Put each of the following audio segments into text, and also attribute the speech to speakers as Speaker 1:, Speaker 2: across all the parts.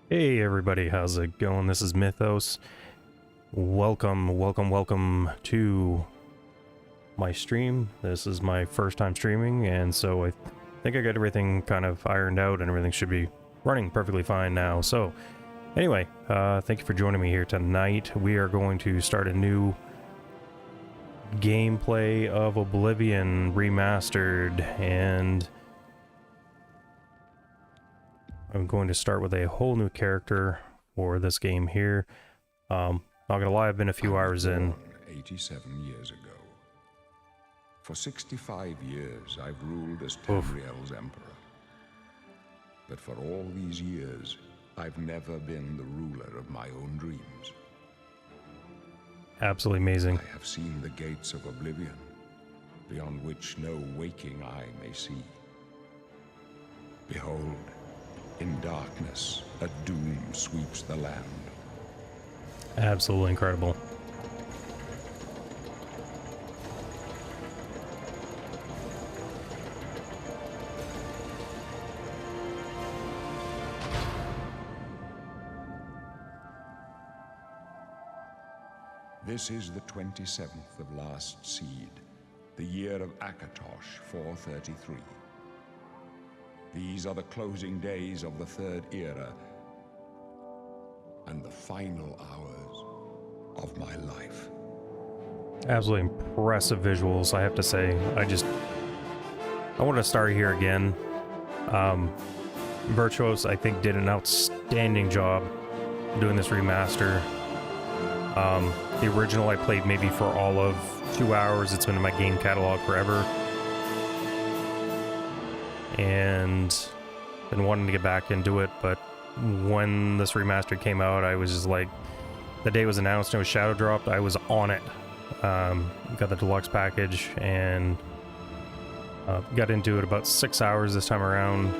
Speaker 1: Hey everybody, how's it going? This is Mythos. Welcome to my stream. This is my first time streaming, and so I think I got everything kind of ironed out and everything should be running perfectly fine now. So anyway, thank you for joining me here tonight. We are going to start a new gameplay of Oblivion Remastered, and I'm going to start with a whole new character for this game here. Not gonna lie, I've been a few hours in.
Speaker 2: 87 years ago. For 65 years, I've ruled as Tamriel's emperor. But for all these years, I've never been the ruler of my own dreams.
Speaker 1: Absolutely amazing.
Speaker 2: I have seen the gates of Oblivion, beyond which no waking eye may see. Behold, in darkness, a doom sweeps the land.
Speaker 1: Absolutely incredible.
Speaker 2: This is the 27th of last seed, the year of Akatosh 433. These are the closing days of the Third Era, and the final hours of my life.
Speaker 1: Absolutely impressive visuals, I have to say. I want to start here again. Virtuos, I think, did an outstanding job doing this remaster. The original I played maybe for all of 2 hours. It's been in my game catalog forever. And been wanting to get back into it, but when this remaster came out, I was just like, the day it was announced and it was shadow dropped, I was on it. Got the deluxe package and got into it about 6 hours this time around.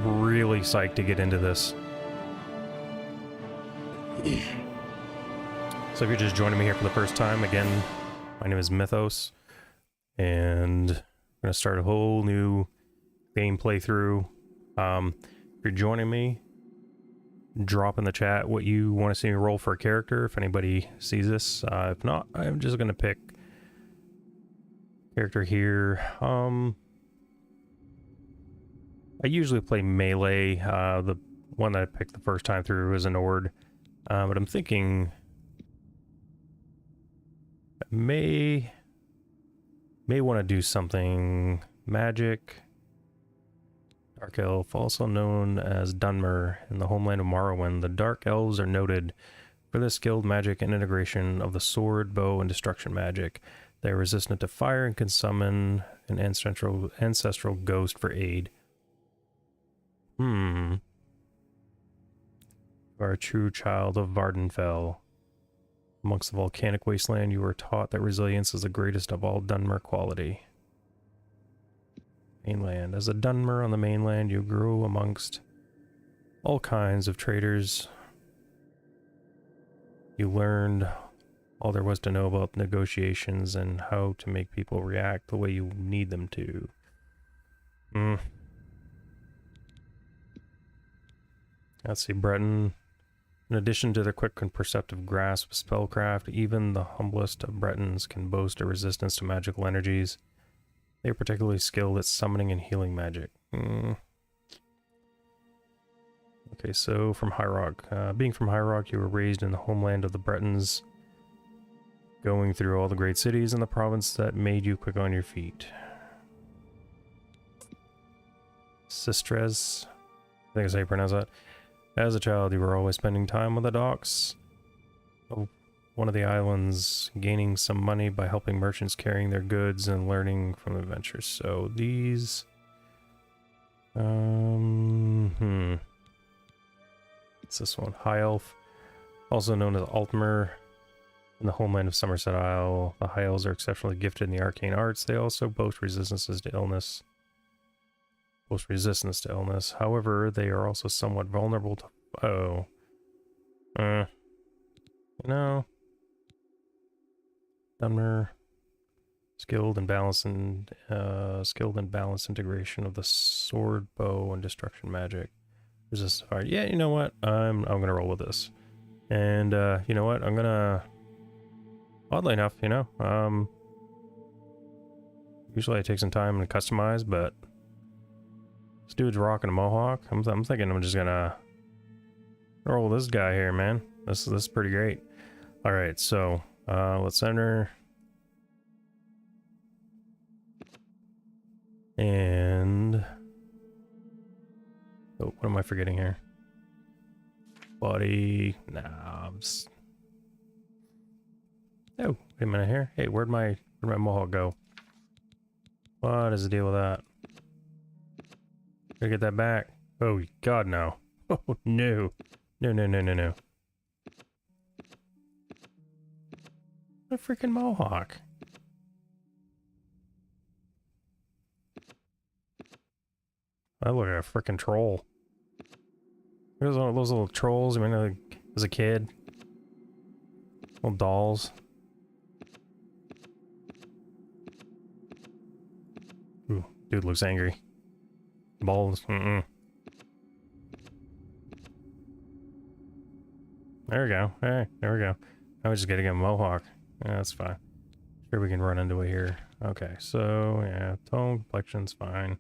Speaker 1: Really psyched to get into this. So if you're just joining me here for the first time, again, my name is Mythos, and I'm going to start a whole new game playthrough. If you're joining me, drop in the chat what you want to see me roll for a character, if anybody sees this. If not, I'm just going to pick character here. I usually play melee. The one that I picked the first time through is an Ord. But I'm thinking I may want to do something magic. Dark Elf, also known as Dunmer in the homeland of Morrowind. The Dark Elves are noted for their skilled magic and integration of the sword, bow, and destruction magic. They are resistant to fire and can summon an ancestral ghost for aid. You are a true child of Vardenfell. Amongst the volcanic wasteland, you were taught that resilience is the greatest of all Dunmer quality. Mainland. As a Dunmer on the mainland, you grew amongst all kinds of traders. You learned all there was to know about negotiations and how to make people react the way you need them to. Let's see, Breton. In addition to their quick and perceptive grasp of spellcraft, even the humblest of Bretons can boast a resistance to magical energies. They are particularly skilled at summoning and healing magic. Okay, so from High Rock. Being from High Rock, you were raised in the homeland of the Bretons, going through all the great cities in the province that made you quick on your feet. Sistres, I think that's how you pronounce that. As a child, you were always spending time on the docks of one of the islands, gaining some money by helping merchants carrying their goods and learning from adventures. So these... It's this one. High Elf, also known as Altmer, in the homeland of Somerset Isle. The High Elves are exceptionally gifted in the arcane arts. They also boast resistances to illness. However, they are also somewhat vulnerable to... No. Dunmer. Skilled and balanced integration of the sword, bow, and destruction magic. Resist fire. Yeah, you know what? I'm gonna roll with this. And you know what? I'm gonna, oddly enough, you know, usually I take some time and customize, but this dude's rocking a mohawk. I'm thinking I'm just gonna roll with this guy here, man. This is pretty great. All right, so let's enter. And oh, what am I forgetting here? Body. Nah, I'm just... Oh, wait a minute here. Hey, where'd my mohawk go? What is the deal with that? Gotta get that back. Oh God, no! Oh no! No! A freaking mohawk! I look like a freaking troll. There's one of those little trolls. I mean, like, as a kid, little dolls. Ooh, dude looks angry. Balls. There we go. Hey, there we go. I was just getting a mohawk. Yeah, that's fine. Sure, we can run into it here. Okay, so yeah, tone, complexion's fine.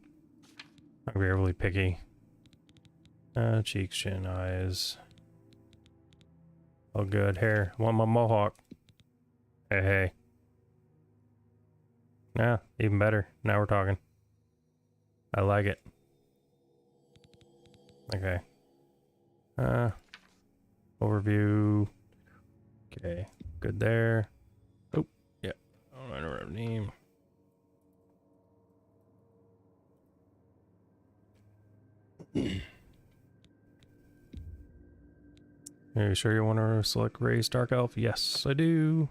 Speaker 1: Not very overly picky. Cheeks, chin, eyes. Oh, good. Hair. I want my mohawk. Hey. Yeah, even better. Now we're talking. I like it. Okay. Overview. Okay. Good there. Oh, yeah. I don't have a name. Are you sure you want to select race Dark Elf? Yes, I do.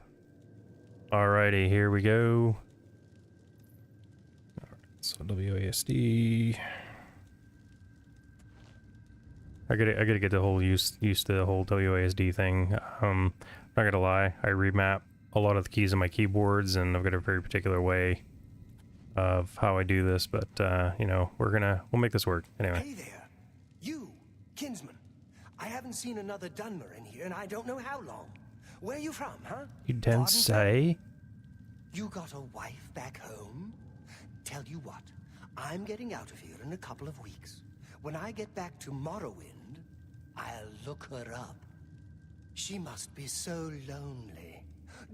Speaker 1: Alrighty, here we go. Alright, so WASD. I gotta get the whole used to the whole WASD thing. Not gonna lie, I remap a lot of the keys on my keyboards, and I've got a very particular way of how I do this. But you know, we'll make this work anyway.
Speaker 3: Hey there, you, kinsman. I haven't seen another Dunmer in here, and I don't know how long. Where you from, huh?
Speaker 1: You didn't say.
Speaker 3: You got a wife back home? Tell you what, I'm getting out of here in a couple of weeks. When I get back to Morrowind, I'll look her up. She must be so lonely.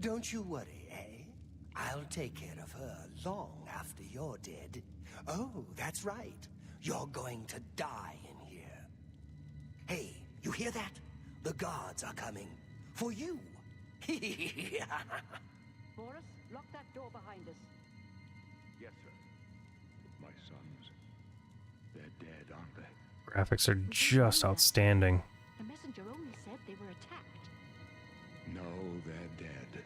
Speaker 3: Don't you worry, eh? I'll take care of her long after you're dead. Oh, that's right. You're going to die in here. Hey, you hear that? The guards are coming. For you.
Speaker 4: Boris, lock that door behind us.
Speaker 2: Yes, sir. My sons. They're dead, aren't they?
Speaker 1: Graphics are just outstanding.
Speaker 4: The messenger only said they were attacked.
Speaker 2: No, they're dead.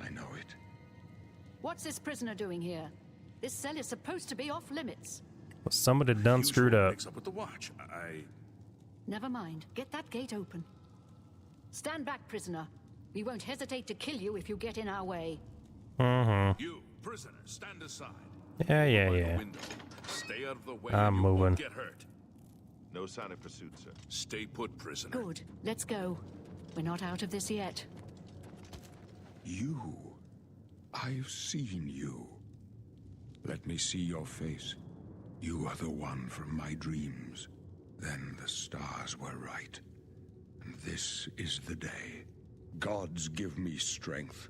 Speaker 2: I know it.
Speaker 4: What's this prisoner doing here? This cell is supposed to be off limits.
Speaker 1: Well, somebody done screwed up.
Speaker 5: Mix up with the watch.
Speaker 4: Never mind. Get that gate open. Stand back, prisoner. We won't hesitate to kill you if you get in our way.
Speaker 5: You, prisoner, stand aside.
Speaker 1: Yeah.
Speaker 5: Stay out of the way.
Speaker 1: I'm
Speaker 5: you
Speaker 1: moving.
Speaker 5: Won't get hurt.
Speaker 6: No sign of pursuit, sir.
Speaker 5: Stay put, prisoner.
Speaker 4: Good. Let's go. We're not out of this yet.
Speaker 2: You. I've seen you. Let me see your face. You are the one from my dreams. Then the stars were right. And this is the day. Gods give me strength.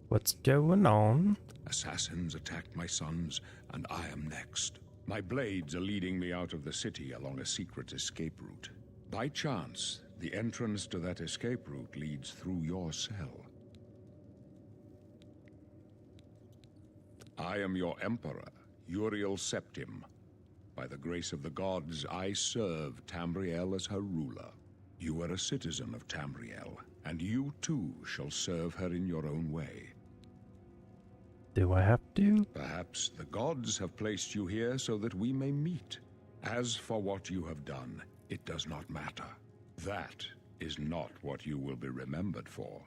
Speaker 1: What's going on?
Speaker 2: Assassins attacked my sons, and I am next. My blades are leading me out of the city along a secret escape route. By chance, the entrance to that escape route leads through your cell. I am your emperor, Uriel Septim. By the grace of the gods, I serve Tamriel as her ruler. You are a citizen of Tamriel, and you too shall serve her in your own way.
Speaker 1: Do I have to?
Speaker 2: Perhaps the gods have placed you here so that we may meet. As for what you have done, it does not matter. That is not what you will be remembered for.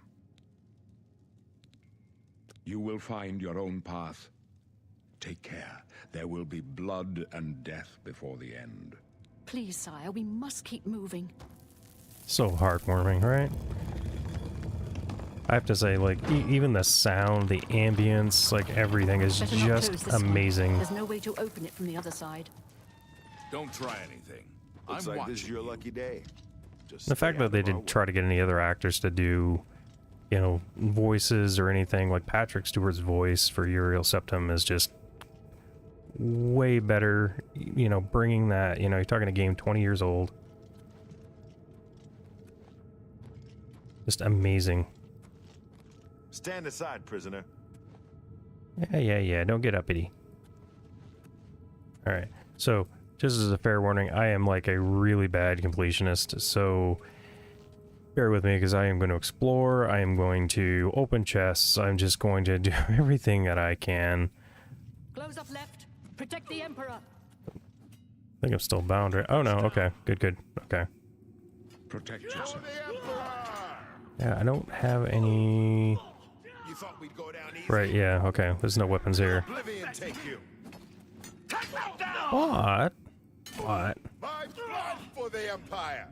Speaker 2: You will find your own path. Take care. There will be blood and death before the end.
Speaker 4: Please, sire, we must keep moving.
Speaker 1: So heartwarming, right? I have to say, like, even the sound, the ambience, like, everything is
Speaker 4: Better not close
Speaker 1: just
Speaker 4: this one.
Speaker 1: amazing.
Speaker 4: There's no way to open it from the other side.
Speaker 5: Don't try anything.
Speaker 6: Looks
Speaker 5: I'm
Speaker 6: like this is
Speaker 5: watching
Speaker 6: your
Speaker 5: you.
Speaker 6: lucky day. Just
Speaker 1: The
Speaker 6: stay
Speaker 1: fact
Speaker 6: out
Speaker 1: that they
Speaker 6: of our
Speaker 1: didn't
Speaker 6: way.
Speaker 1: try to get any other actors to do, you know, voices or anything, like Patrick Stewart's voice for Uriel Septim is just way better, you know, bringing that, you know, you're talking a game 20 years old. Just amazing.
Speaker 6: Stand aside, prisoner.
Speaker 1: Yeah, don't get uppity. Alright, so, just as a fair warning, I am like a really bad completionist, so bear with me because I am going to explore, I am going to open chests, I'm just going to do everything that I can.
Speaker 4: Close up left. Protect the Emperor.
Speaker 1: I think I'm still bound, right? Oh no, okay, good, okay.
Speaker 2: Protect yourself.
Speaker 1: Yeah, I don't have any...
Speaker 6: You thought we'd go down easy?
Speaker 1: Right, yeah, okay, there's no weapons here.
Speaker 6: Oblivion take you.
Speaker 1: What?
Speaker 6: My blood for the Empire.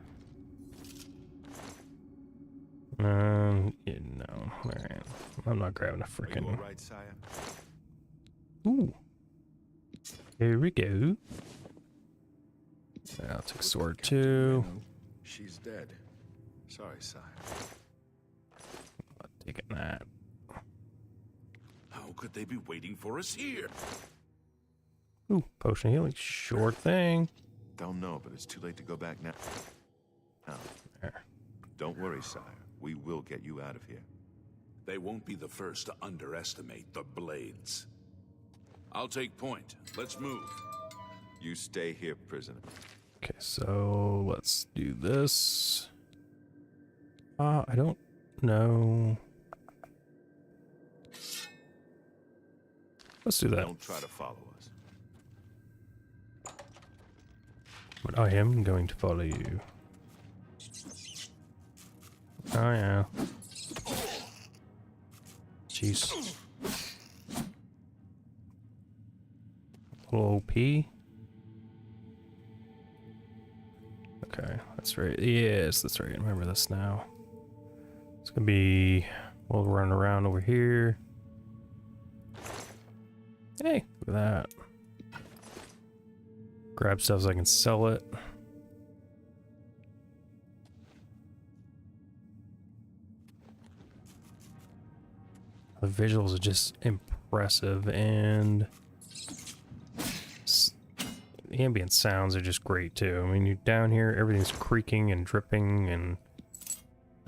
Speaker 1: Yeah, no, alright. I'm not grabbing a
Speaker 6: Are you
Speaker 1: freaking...
Speaker 6: all right, sire?
Speaker 1: Ooh. Here we go. I'll take sword too.
Speaker 6: She's dead. Sorry, sire.
Speaker 1: Taking that.
Speaker 5: How could they be waiting for us here?
Speaker 1: Ooh, potion healing. Sure thing.
Speaker 6: Don't know, but it's too late to go back now.
Speaker 1: There.
Speaker 6: Don't worry, sire. We will get you out of here.
Speaker 5: They won't be the first to underestimate the blades. I'll take point. Let's move.
Speaker 6: You stay here, prisoner.
Speaker 1: Okay, so let's do this. I don't know. Let's do that.
Speaker 6: Don't try to follow us.
Speaker 1: But I am going to follow you. Oh yeah. Jeez. A little OP. Okay, that's right. Yes, that's right. I remember this now. It's gonna be... We'll run around over here. Hey, look at that. Grab stuff so I can sell it. The visuals are just impressive, and the ambient sounds are just great too. I mean, you're down here, everything's creaking and dripping, and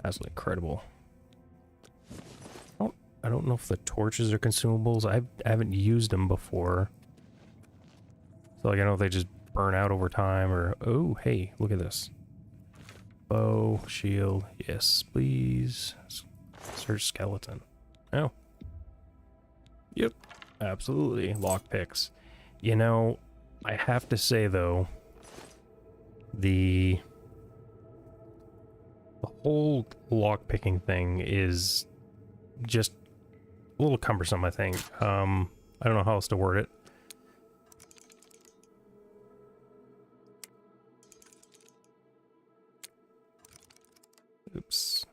Speaker 1: absolutely incredible. I don't know if the torches are consumables. I haven't used them before, so like I don't know if they just burn out over time or... Oh, hey, look at this. Bow, shield, yes, please. Search skeleton. Oh. Yep, absolutely. Lockpicks. You know, I have to say though, the whole lockpicking thing is just a little cumbersome, I think. I don't know how else to word it. Oops.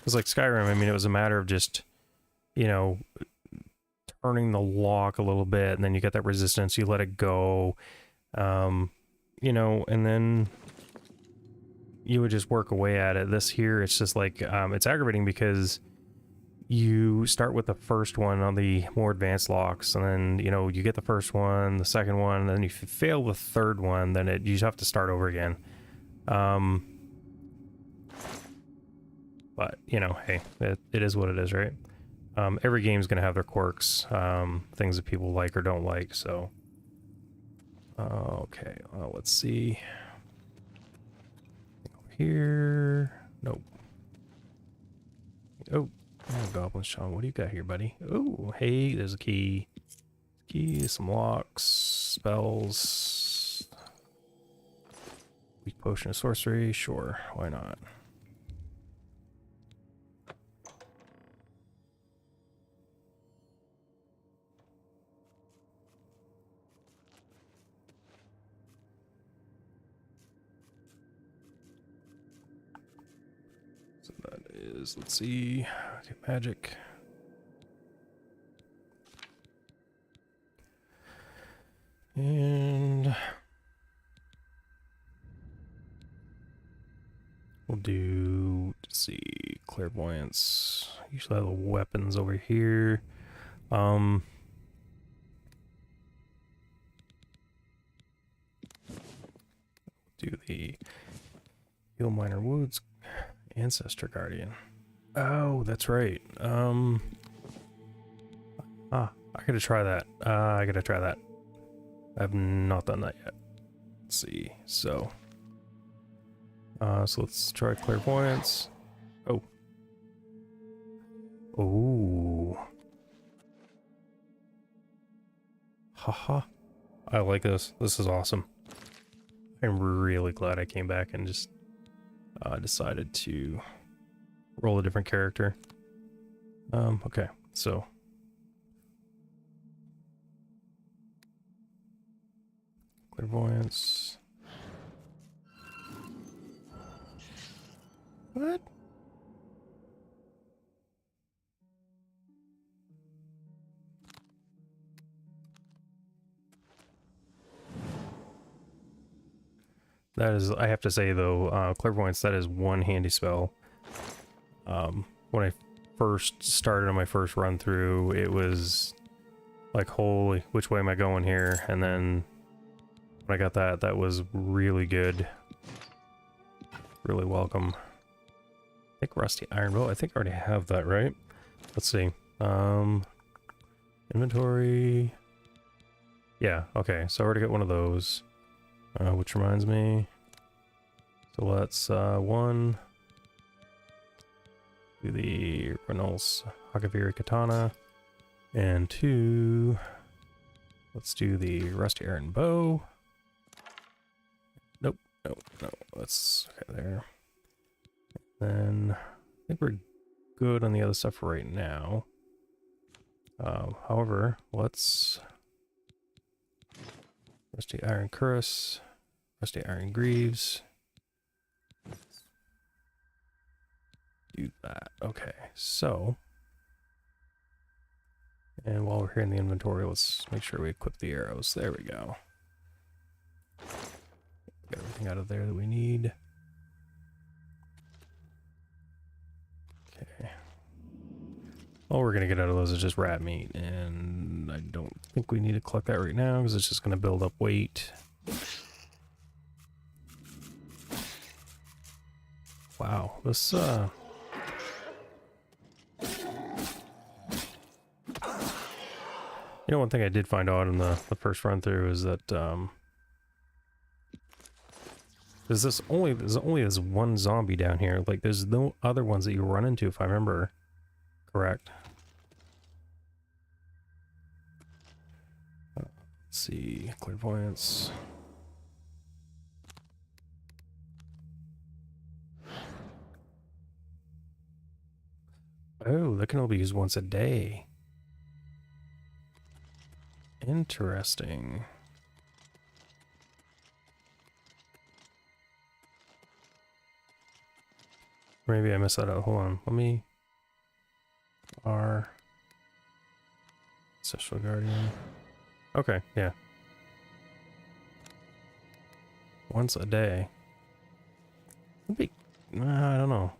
Speaker 1: It's like Skyrim, I mean, it was a matter of just, you know, turning the lock a little bit, and then you get that resistance, you let it go, you know, and then you would just work away at it. This here, it's just like, it's aggravating because you start with the first one on the more advanced locks, and then, you know, you get the first one, the second one, and then if you fail the third one, then you just have to start over again. But, you know, hey, it is what it is, right? Every game's going to have their quirks, things that people like or don't like, so... okay, well, let's see. Over here... Nope. Oh, Goblin Sean, what do you got here, buddy? Oh, hey, there's a key. Key, some locks, spells... Weak potion of sorcery, sure, why not? is, let's see. Okay, magic. And we'll do, let's see, clairvoyance. Usually have the weapons over here. Do the Heal Minor Wounds, Ancestor Guardian. Oh, that's right. I gotta try that. I gotta try that. I've not done that yet. Let's see. So let's try clairvoyance. Oh. Oh. Haha. I like this. This is awesome. I'm really glad I came back and just decided to roll a different character. Okay, so clairvoyance. What? That is, I have to say though, clairvoyance, that is one handy spell. When I first started on my first run through, it was like, holy, which way am I going here? And then when I got that, that was really good. Really welcome. I think Rusty Iron Bow, I think I already have that, right? Let's see. Inventory. Yeah, okay, so I already got one of those. Which reminds me, so let's one do the Reynolds Hakaviri Katana, and two, let's do the Rusty Iron Bow. Nope, no, let's, okay, there. Then I think we're good on the other stuff right now. However, let's Rusty Iron Cuirass, Rusty Iron Greaves. Do that. Okay, so. And while we're here in the inventory, let's make sure we equip the arrows. There we go. Get everything out of there that we need. Okay. All we're going to get out of those is just rat meat, and I don't think we need to collect that right now because it's just going to build up weight. Wow, this you know, one thing I did find out in the first run through is that there's only this one zombie down here. Like, there's no other ones that you run into, if I remember correct. Let's see, clairvoyance. Oh, that can only be used once a day. Interesting. Maybe I missed that out. Hold on. Let me... R... Social Guardian. Okay, yeah. Once a day. It'd be... I don't know.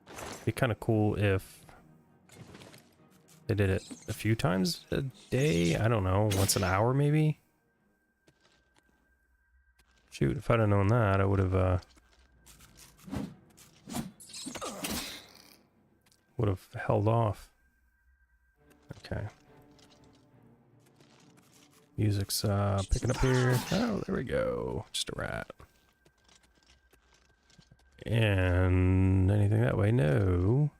Speaker 1: It'd be kind of cool if they did it a few times a day. I don't know. Once an hour, maybe? Shoot, if I'd have known that, I would have, held off. Okay. Music's picking up here. Oh, there we go. Just a rat. And anything that way? No.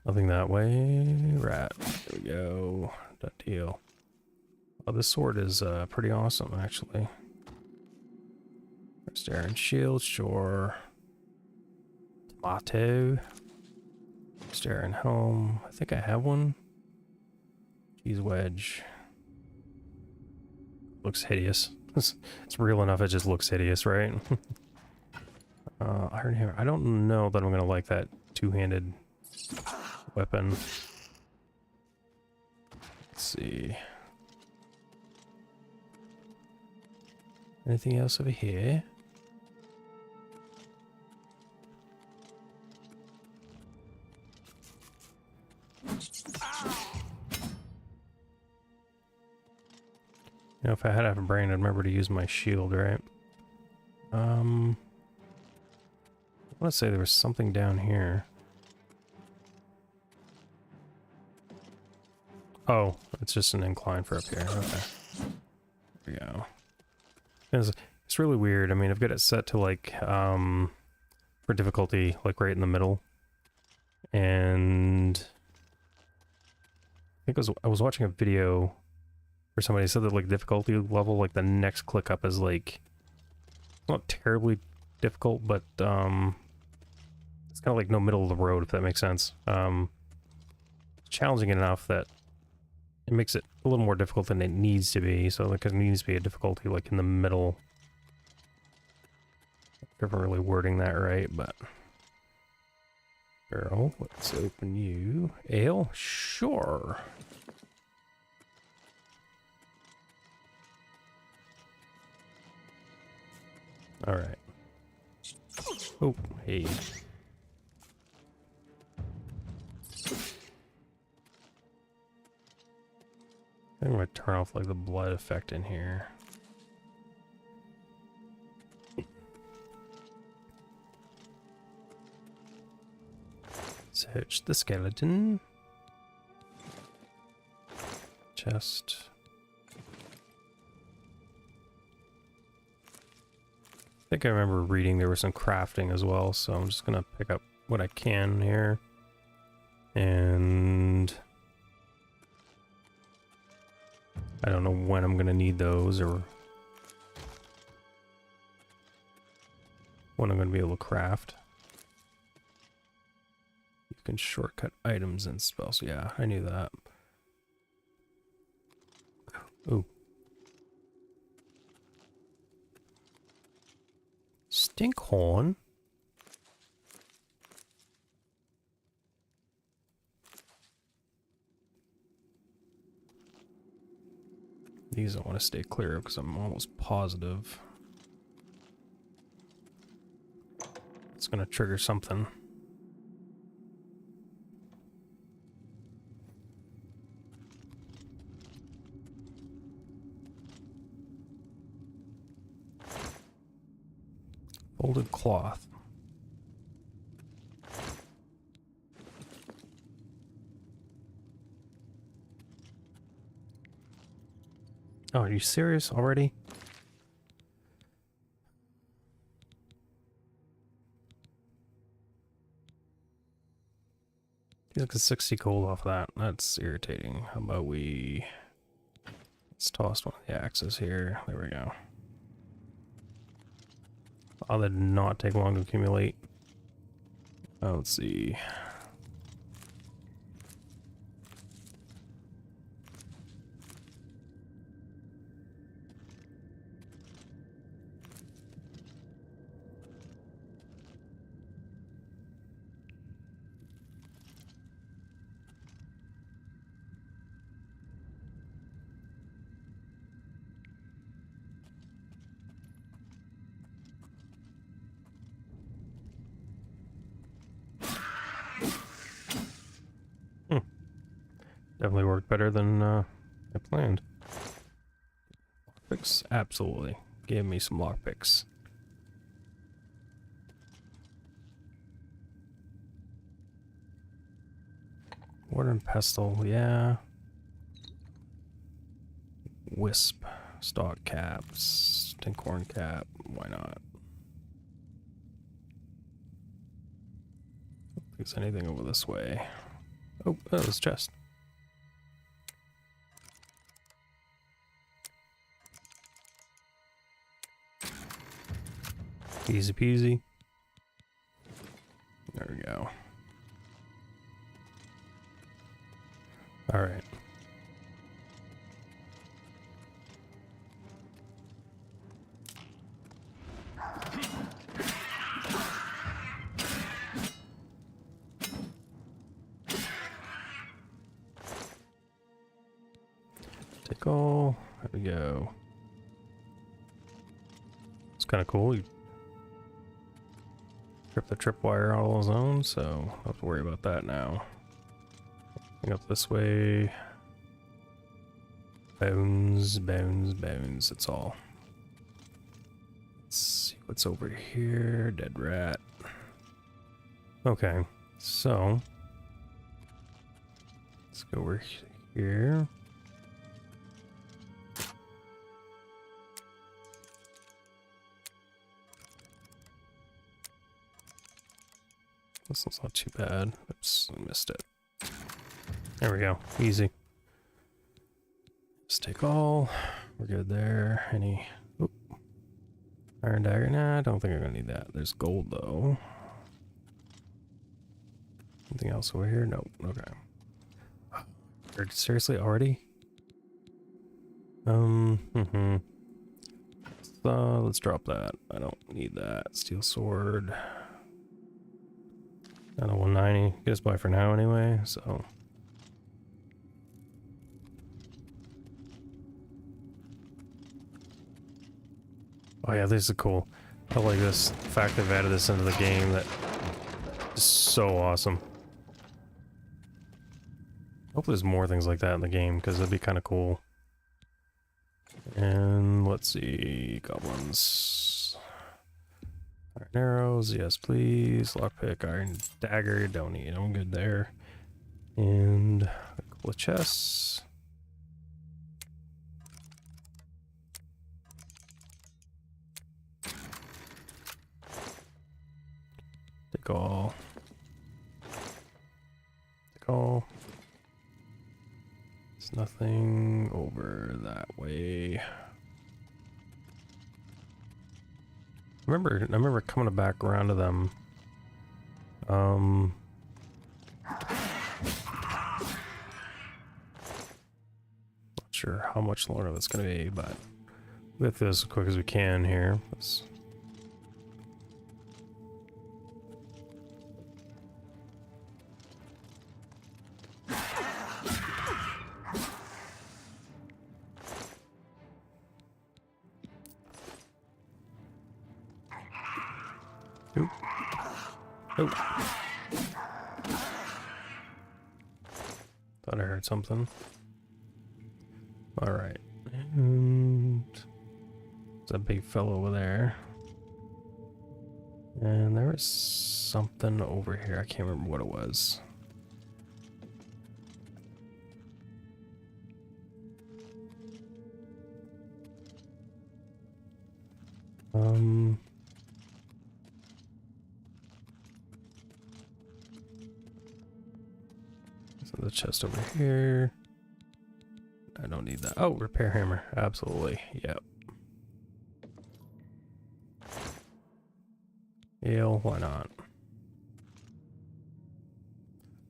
Speaker 1: Nothing that way. Rat. There we go. Done deal. Oh, this sword is pretty awesome, actually. Rest Iron Shield, sure. Tomato. Rest Iron Helm. I think I have one. Cheese Wedge. Looks hideous. It's real enough, it just looks hideous, right? Iron Hammer. I don't know that I'm gonna like that two-handed weapon. Let's see. Anything else over here? You know, if I had a brain, I'd remember to use my shield, right? I want to say there was something down here. Oh, it's just an incline for up here. Okay. There we go. It's really weird. I mean, I've got it set to like, for difficulty, like right in the middle. And I think I was watching a video where somebody said that like difficulty level, like the next click up is like, not terribly difficult, but it's kind of like no middle of the road, if that makes sense. Challenging enough that it makes it a little more difficult than it needs to be. So like it needs to be a difficulty like in the middle. Never really wording that right, but barrel. Let's open you. Ale, sure. All right. Oh, hey. I'm gonna turn off like the blood effect in here. Search the skeleton. Chest. I think I remember reading there was some crafting as well, so I'm just gonna pick up what I can here. And I don't know when I'm gonna need those or when I'm gonna be able to craft. You can shortcut items and spells. Yeah, I knew that. Ooh. Stinkhorn? These I want to stay clear of because I'm almost positive it's going to trigger something. Folded cloth. Oh, are you serious already? He's like a 60 gold off that. That's irritating. How about let's toss one of the axes here. There we go. Oh, that did not take long to accumulate. Oh, let's see. Definitely worked better than I planned. Lockpicks? Absolutely. Give me some lockpicks. Water and pestle, yeah. Wisp, stalk caps, tinkhorn cap, why not? I don't think there's anything over this way. Oh, there's a chest. Easy peasy. There we go. All right. skull. There we go. It's kind of cool. You trip the tripwire all on his own, so don't have to worry about that now. Going up this way. Bones, bones, bones. That's all. Let's see what's over here. Dead rat. Okay, so let's go over here. This one's not too bad. Oops, I missed it. There we go. Easy. Just take all. We're good there. Any... Oop. Iron dagger? Nah, I don't think I'm gonna need that. There's gold though. Anything else over here? Nope. Okay. Seriously, already? Let's drop that. I don't need that. Steel sword. Down to 190. Get us by for now anyway, so. Oh yeah, this is cool. I like this. The fact they've added this into the game, that is so awesome. Hope there's more things like that in the game, because that'd be kind of cool. And let's see, goblins. Iron arrows, yes please. Lockpick, iron dagger, don't need. I'm good there. And a couple of chests. Take all. Take all. There's nothing over that way. I remember coming back around to them. Not sure how much longer that's gonna be, but we'll get through this as quick as we can here. Let's... Oop. Oh. Thought I heard something. Alright. And there's a big fellow over there. And there was something over here. I can't remember what it was. So the chest over here. I don't need that. Oh, repair hammer. Absolutely. Yep. Ale, why not?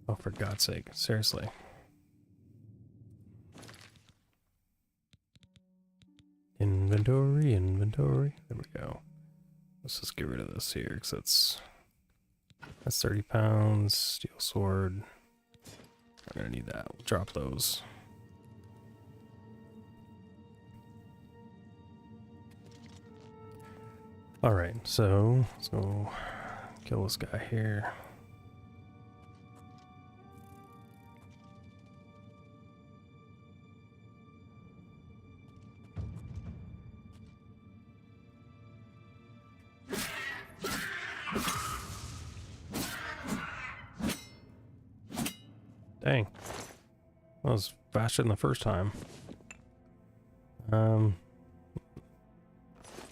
Speaker 1: Oh, for God's sake. Seriously. Inventory, inventory. There we go. Let's just get rid of this here, because that's 30 pounds. Steel sword. I'm gonna need that. We'll drop those. Alright, so let's go kill this guy here. Dang. That was faster than the first time.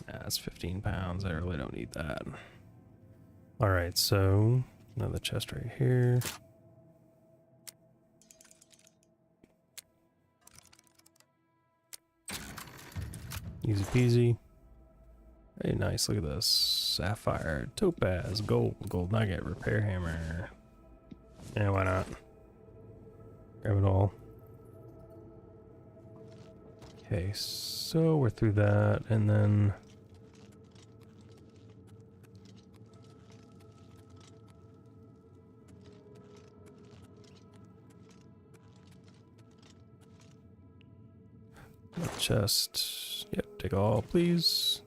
Speaker 1: That's 15 pounds. I really don't need that. Alright, so another chest right here. Easy peasy. Hey, nice. Look at this. Sapphire, topaz, gold, gold nugget, repair hammer. Yeah, why not? Grab it all. Okay, so we're through that, and then Chest. Yep, take all, please.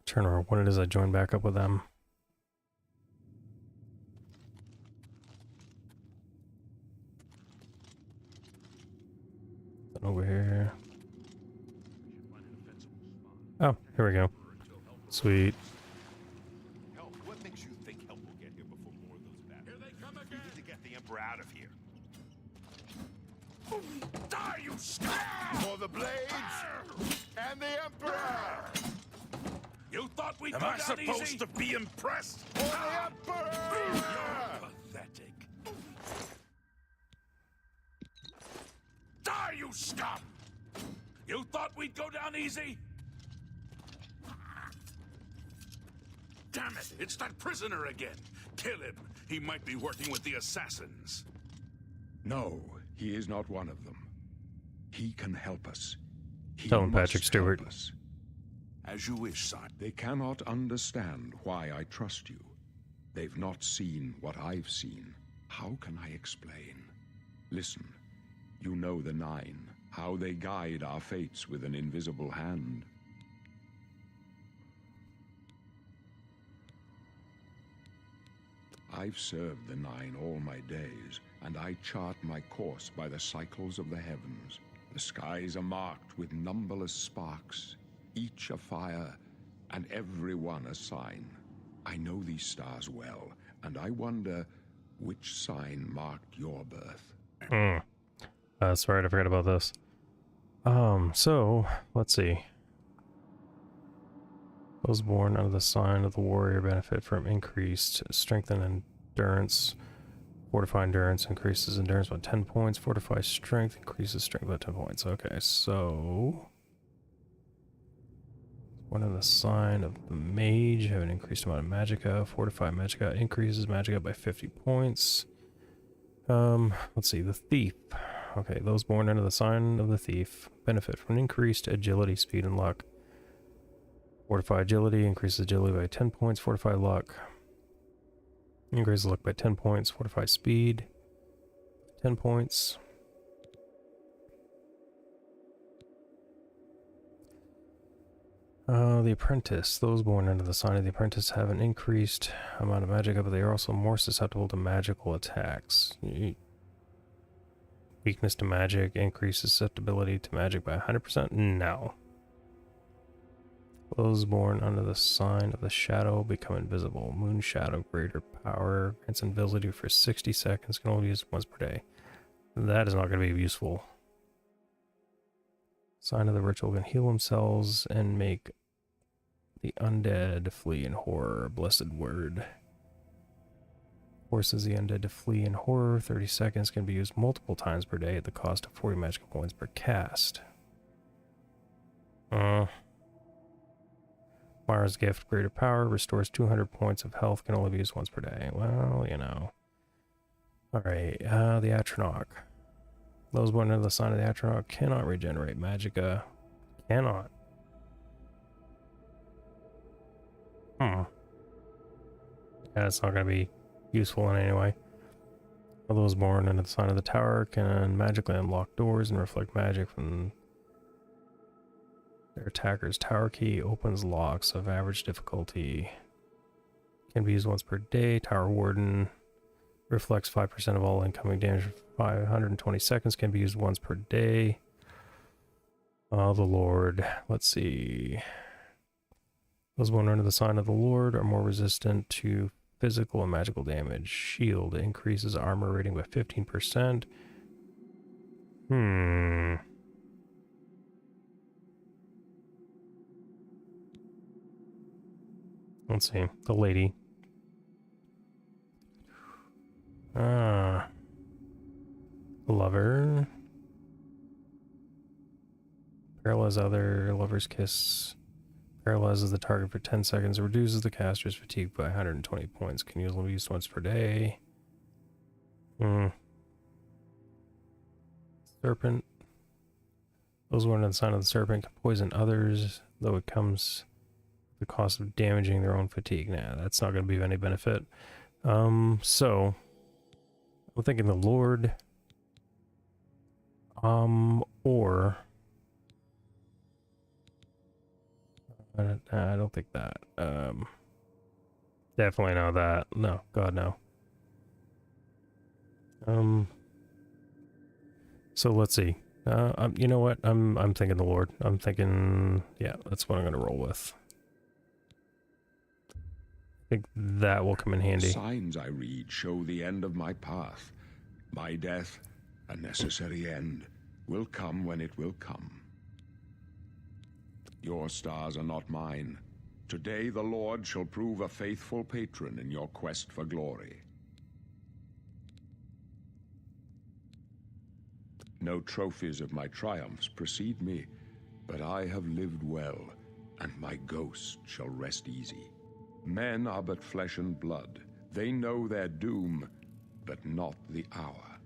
Speaker 1: Trying to remember when it is I joined back up with them. Over here. Oh, here we go. Sweet.
Speaker 6: Help. What makes you think help will get here before more of those battles? Here they come again. We need to get the Emperor out of here. Die, you scum! For the blades and the Emperor!
Speaker 5: You thought we'd
Speaker 6: Am
Speaker 5: go
Speaker 6: I
Speaker 5: down
Speaker 6: supposed
Speaker 5: easy?
Speaker 6: to be impressed? For the Emperor!
Speaker 5: You're pathetic. Die, you scum! You thought we'd go down easy? Damn it! It's that prisoner again! Kill him! He might be working with the assassins.
Speaker 2: No, he is not one of them. He can help us. He
Speaker 1: Tell him,
Speaker 2: must
Speaker 1: Patrick Stewart.
Speaker 2: help us.
Speaker 5: As you wish, son.
Speaker 2: They cannot understand why I trust you. They've not seen what I've seen. How can I explain? Listen, you know the Nine, how they guide our fates with an invisible hand. I've served the Nine all my days, and I chart my course by the cycles of the heavens. The skies are marked with numberless sparks, each a fire, and every one a sign. I know these stars well, and I wonder which sign marked your birth.
Speaker 1: That's right, I forgot about this. So, let's see. Those born under the sign of the warrior benefit from increased strength and endurance. Fortify endurance increases endurance by 10 points. Fortify strength increases strength by 10 points. Okay, so... One of the sign of the mage have an increased amount of magicka. Fortify magicka increases magicka by 50 points. Let's see, the thief. Okay, those born under the sign of the thief benefit from increased agility, speed, and luck. Fortify agility increases agility by 10 points. Fortify luck increases luck by 10 points. Fortify speed 10 points. The apprentice. Those born under the sign of the apprentice have an increased amount of magic, but they are also more susceptible to magical attacks. Weakness to magic increases susceptibility to magic by 100%? No. Those born under the sign of the shadow become invisible. Moon shadow, greater power, grants invisibility for 60 seconds, can only be used once per day. That is not going to be useful. Sign of the ritual can heal themselves and make the undead flee in horror. Blessed word. Forces the undead to flee in horror. 30 seconds can be used multiple times per day at the cost of 40 magical points per cast. Mara's gift, greater power, restores 200 points of health, can only be used once per day. Well, you know. Alright, the Atronach. Those born under the sign of the Atronach cannot regenerate magicka. Cannot. Yeah, it's not going to be useful in any way. Those born under the sign of the tower can magically unlock doors and reflect magic from their attacker's tower key. Opens locks of average difficulty. Can be used once per day. Tower warden reflects 5% of all incoming damage for 520 seconds. Can be used once per day. The Lord. Let's see. Those born under the sign of the Lord are more resistant to physical and magical damage. Shield increases armor rating by 15%. Let's see. The lady. Lover. Paralyze other lover's kiss. Paralyzes the target for 10 seconds. Reduces the caster's fatigue by 120 points. Can usually be used once per day. Serpent. Those born on the sign of the serpent can poison others, though it comes at the cost of damaging their own fatigue. Nah, that's not going to be of any benefit. So I'm thinking the Lord Or I don't think that. Definitely not that. No, God no. So let's see. You know what? I'm thinking the Lord. I'm thinking, yeah, that's what I'm gonna roll with. I think that will come in handy.
Speaker 2: Signs I read show the end of my path. My death, a necessary end, will come when it will come. Your stars are not mine. Today the Lord shall prove a faithful patron in your quest for glory. No trophies of my triumphs precede me, but I have lived well, and my ghost shall rest easy. Men are but flesh and blood. They know their doom, but not the hour.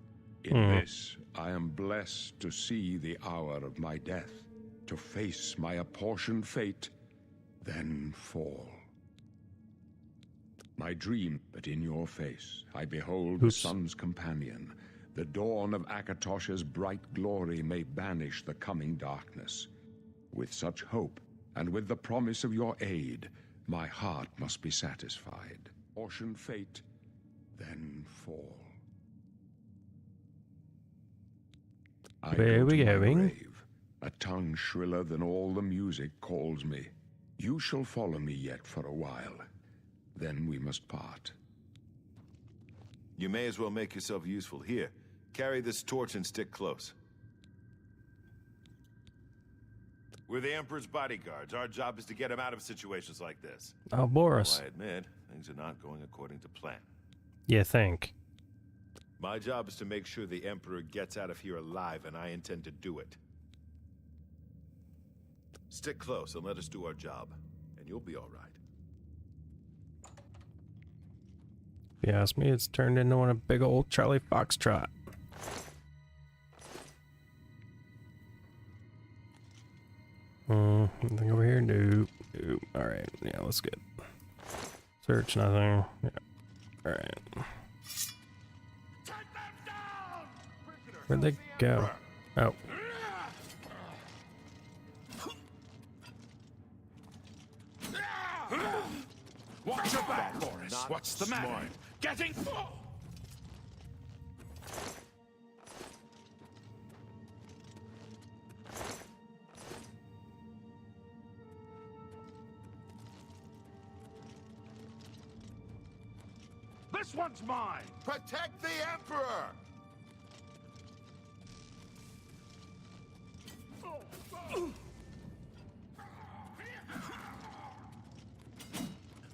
Speaker 2: In this, I am blessed to see the hour of my death, to face my apportioned fate, then fall. My dream, but in your face, I behold the sun's companion. The dawn of Akatosh's bright glory may banish the coming darkness. With such hope, and with the promise of your aid, my heart must be satisfied. Apportioned fate, then fall.
Speaker 1: Where are we going?
Speaker 2: Grave. A tongue shriller than all the music calls me. You shall follow me yet for a while. Then we must part.
Speaker 6: You may as well make yourself useful. Here, carry this torch and stick close. We're the Emperor's bodyguards. Our job is to get him out of situations like this.
Speaker 1: Oh, Boris.
Speaker 6: Well, I admit, things are not going according to plan.
Speaker 1: You think?
Speaker 6: My job is to make sure the Emperor gets out of here alive, and I intend to do it. Stick close and let us do our job, and you'll be all right.
Speaker 1: If you ask me, it's turned into a big old Charlie Foxtrot. Anything over here? Nope. Nope. Alright, yeah, let's get. Search, nothing. Yeah. Alright. Where'd they go? Oh.
Speaker 5: Watch your back, Boris. What's the matter? Getting... This one's mine!
Speaker 6: Protect the Emperor!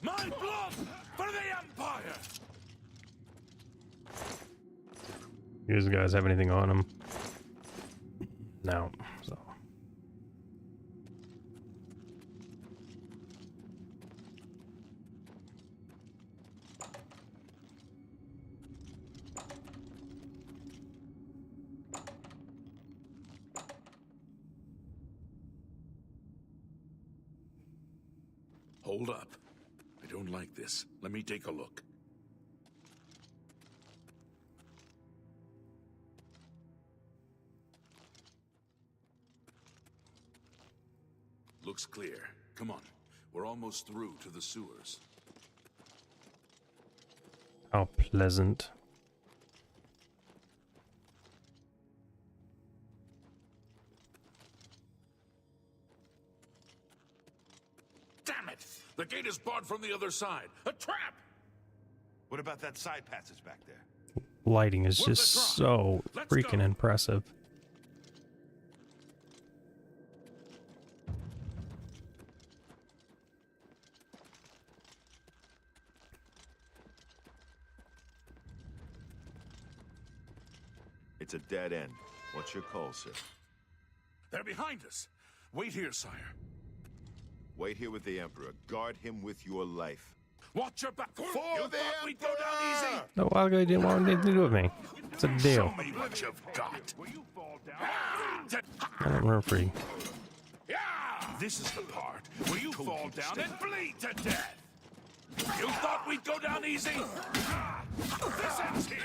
Speaker 5: My blood for the Empire!
Speaker 1: You guys have anything on them? No, so.
Speaker 5: Hold up. I don't like this. Let me take a look. Looks clear. Come on. We're almost through to the sewers.
Speaker 1: How pleasant.
Speaker 5: Damn it! The gate is barred from the other side. A trap!
Speaker 6: What about that side passage back there?
Speaker 1: Lighting is
Speaker 5: Worth
Speaker 1: just
Speaker 5: a try.
Speaker 1: so
Speaker 5: Let's
Speaker 1: freaking
Speaker 5: go.
Speaker 1: impressive.
Speaker 6: It's a dead end. What's your call, sir?
Speaker 5: They're behind us. Wait here, sire.
Speaker 6: Wait here with the Emperor. Guard him with your life.
Speaker 5: Watch your back. You
Speaker 6: the
Speaker 5: thought we'd go down easy?
Speaker 1: No, why they didn't want anything to do with me. It's a deal.
Speaker 5: Show me what you've got.
Speaker 6: Will you fall down?
Speaker 1: I don't remember free.
Speaker 5: Yeah! This is the part where you fall down and bleed to death. You thought we'd go down easy? This ends here.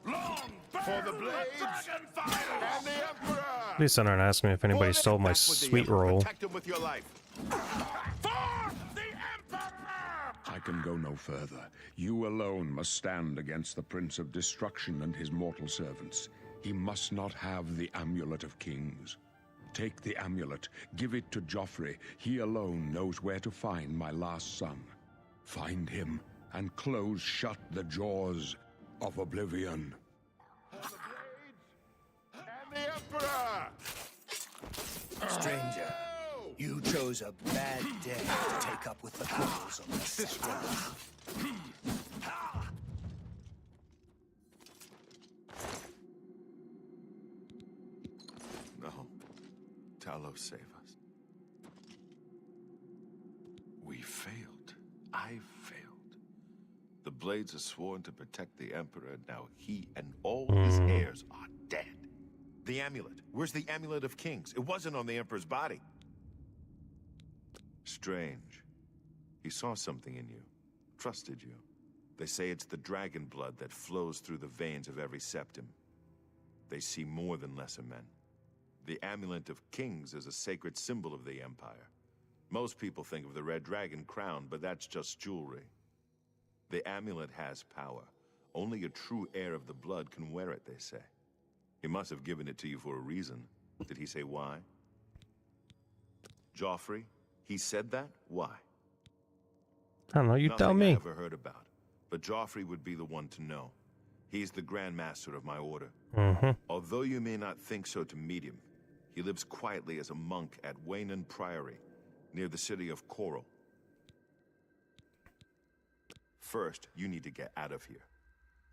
Speaker 5: Long
Speaker 6: For the blades and the Emperor!
Speaker 1: At least I don't ask me if anybody stole my sweet roll.
Speaker 6: Protect him with your life.
Speaker 5: For the Emperor!
Speaker 2: I can go no further. You alone must stand against the Prince of Destruction and his mortal servants. He must not have the Amulet of Kings. Take the amulet, give it to Joffrey. He alone knows where to find my last son. Find him and close shut the jaws of Oblivion.
Speaker 6: And the Emperor!
Speaker 3: Stranger, you chose a bad day to take up with the criminals on the scepter.
Speaker 6: No. Talos, save us. We failed. I failed. The Blades are sworn to protect the Emperor. Now he and all his heirs are dead. The amulet. Where's the Amulet of Kings? It wasn't on the Emperor's body. Strange. He saw something in you. Trusted you. They say it's the dragon blood that flows through the veins of every septim. They see more than lesser men. The Amulet of Kings is a sacred symbol of the Empire. Most people think of the red dragon crown, but that's just jewelry. The amulet has power. Only a true heir of the blood can wear it, they say. He must have given it to you for a reason. Did he say why? Joffrey? He said that? Why?
Speaker 1: I don't know, you tell
Speaker 6: Nothing
Speaker 1: me.
Speaker 6: I ever heard about. But Joffrey would be the one to know. He's the Grand Master of my order. Although you may not think so to meet him, he lives quietly as a monk at Waynon Priory, near the city of Coral. First, you need to get out of here.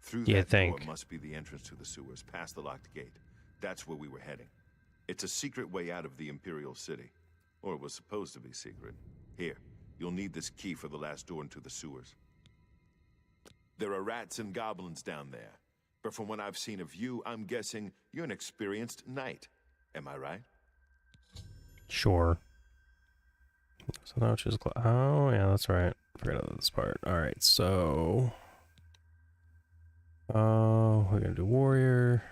Speaker 6: Through that door must be the entrance to the sewers, past the locked gate. That's where we were heading. It's a secret way out of the Imperial City. Or it was supposed to be secret. Here, you'll need this key for the last door into the sewers. There are rats and goblins down there. But from what I've seen of you, I'm guessing you're an experienced knight. Am I right?
Speaker 1: Sure. So now it's just oh yeah, that's right. Forgot about this part. All right, so we're gonna do warrior.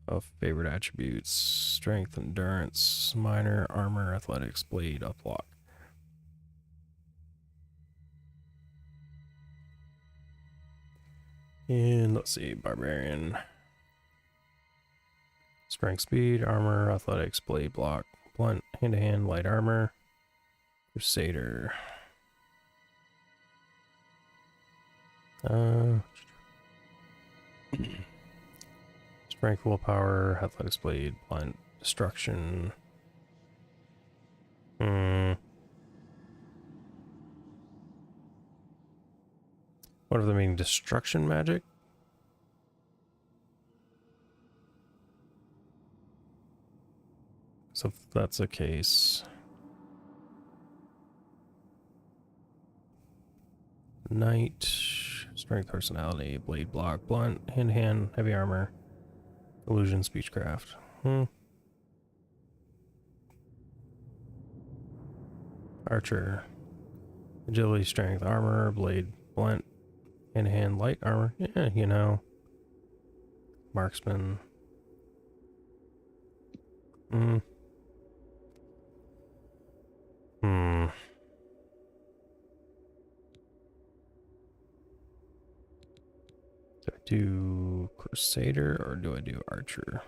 Speaker 1: Of favorite attributes: strength, endurance, minor, armor, athletics, blade, uplock. And let's see, barbarian. Strength, speed, armor, athletics, blade, block, blunt, hand-to-hand, light armor, crusader. Strength, willpower, athletics, blade, blunt, destruction. What if they mean destruction magic? So if that's the case, knight, strength, personality, blade, block, blunt, hand-to-hand, heavy armor, illusion, speechcraft. Archer, agility, strength, armor, blade, blunt, hand-to-hand, light armor. Yeah, you know. Marksman. Do I do Crusader or do I do Archer?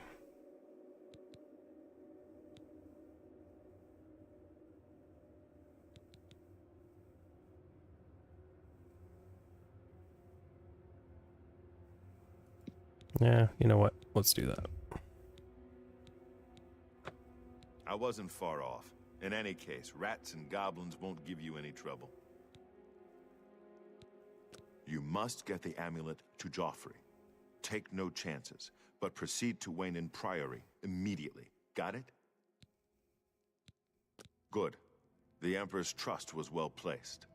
Speaker 1: Yeah, you know what? Let's do that.
Speaker 6: I wasn't far off. In any case, rats and goblins won't give you any trouble. You must get the amulet to Joffrey. Take no chances, but proceed to Waynon Priory immediately. Got it? Good. The Emperor's trust was well placed.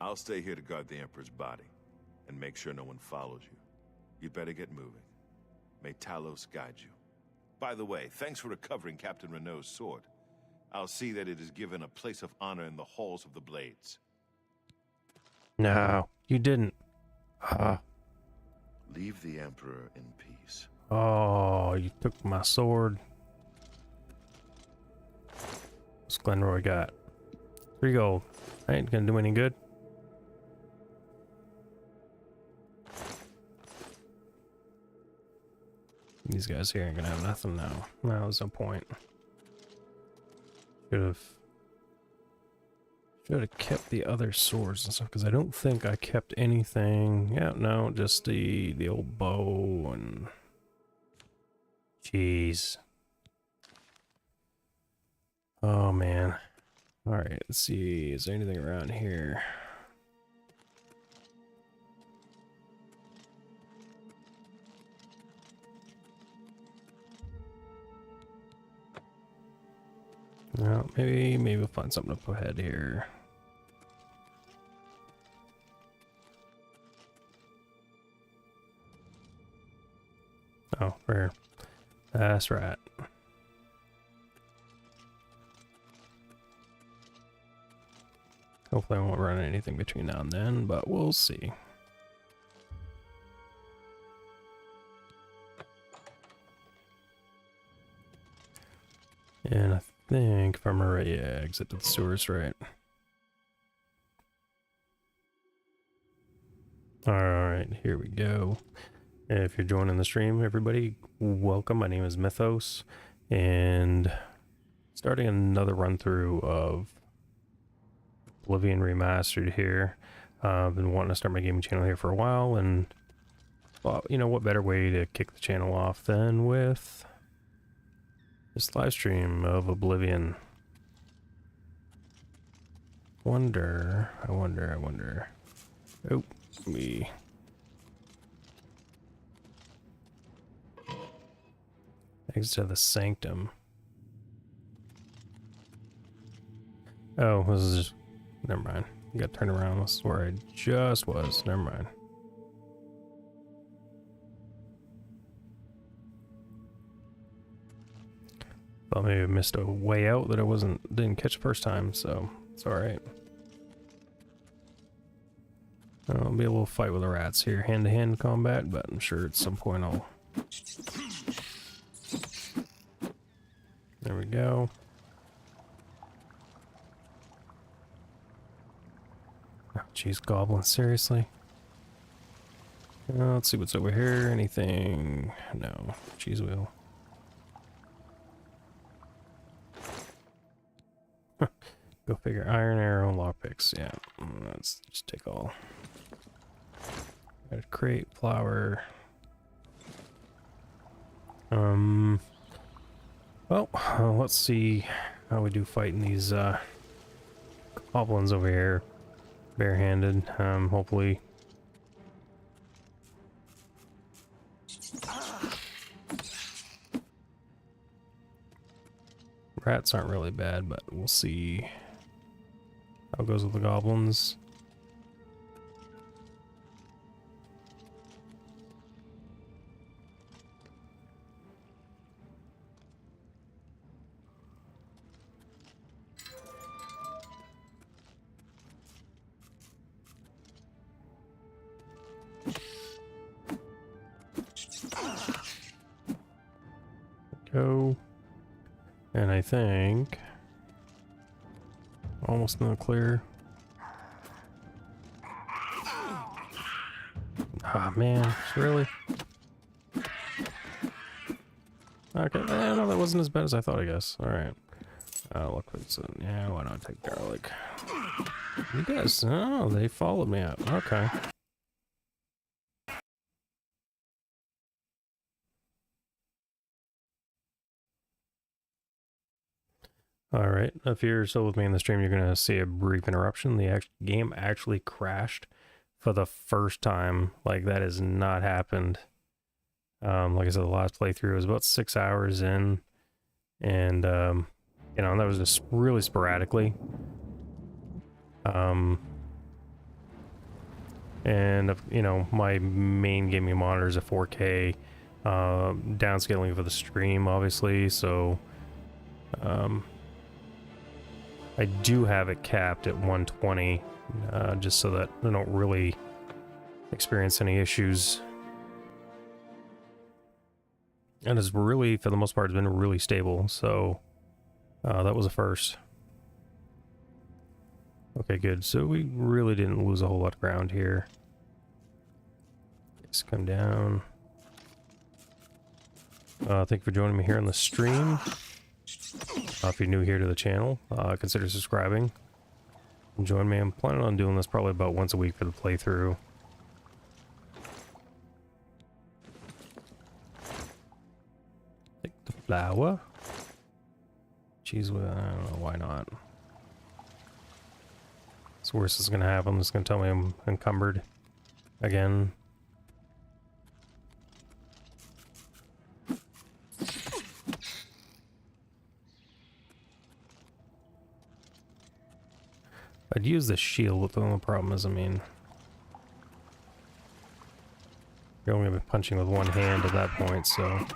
Speaker 6: I'll stay here to guard the Emperor's body, and make sure no one follows you. You'd better get moving. May Talos guide you. By the way, thanks for recovering Captain Renault's sword. I'll see that it is given a place of honor in the halls of the Blades.
Speaker 1: No, you didn't. Ah.
Speaker 6: Leave the Emperor in peace.
Speaker 1: Oh, you took my sword. What's Glenroy got? 3 gold. Ain't gonna do any good. These guys here ain't gonna have nothing now. No, there's no point. Should have kept the other swords and stuff, because I don't think I kept anything. Yeah, no, just the old bow and... Jeez. Oh, man. Alright, let's see. Is there anything around here? Well, maybe we'll find something up ahead here. Oh, where? That's right. Hopefully I won't run anything between now and then, but we'll see. And I think if I'm right, yeah, exit the sewers, right. Alright, here we go. If you're joining the stream, everybody, welcome. My name is Mythos, and starting another run through of Oblivion Remastered here. I've been wanting to start my gaming channel here for a while, and well, you know, what better way to kick the channel off than with this live stream of Oblivion. I wonder. Oh, me. Exit to the Sanctum. Oh, this is just... Never mind. You gotta turn around. This is where I just was. Never mind. Thought maybe I missed a way out that I didn't catch the first time, so it's alright. I'll be a little fight with the rats here, hand-to-hand combat, but I'm sure at some point I'll... There we go. Oh, jeez, goblins, seriously? Let's see what's over here. Anything? No. Cheese wheel. Go figure. Iron arrow, lockpicks. Yeah, let's just take all. Got a crate, flour. Well, let's see how we do fighting these goblins over here, barehanded. Hopefully. Rats aren't really bad, but we'll see how it goes with the goblins. Go. And I think almost in the clear. Ah, man, really? Okay, no, that wasn't as bad as I thought, I guess. Alright. Look, it's yeah, why not take garlic? You guys, oh, they followed me up. Okay. Alright, if you're still with me in the stream, you're going to see a brief interruption. The game actually crashed for the first time. Like, that has not happened. Like I said, the last playthrough was about 6 hours in. And, you know, that was just really sporadically. And, you know, my main gaming monitor is a 4K. Downscaling for the stream, obviously, so... I do have it capped at 120 just so that I don't really experience any issues. And it's really, for the most part, it's been really stable, so that was a first. Okay, good. So we really didn't lose a whole lot of ground here. Let's come down. Thank you for joining me here on the stream. If you're new here to the channel, consider subscribing. And join me. I'm planning on doing this probably about once a week for the playthrough. Take the flower. Jeez, I don't know, why not? What's the worst that's gonna happen? It's gonna tell me I'm encumbered again. I'd use the shield, but the only problem is, I mean, you're only gonna be punching with one hand at that point, so.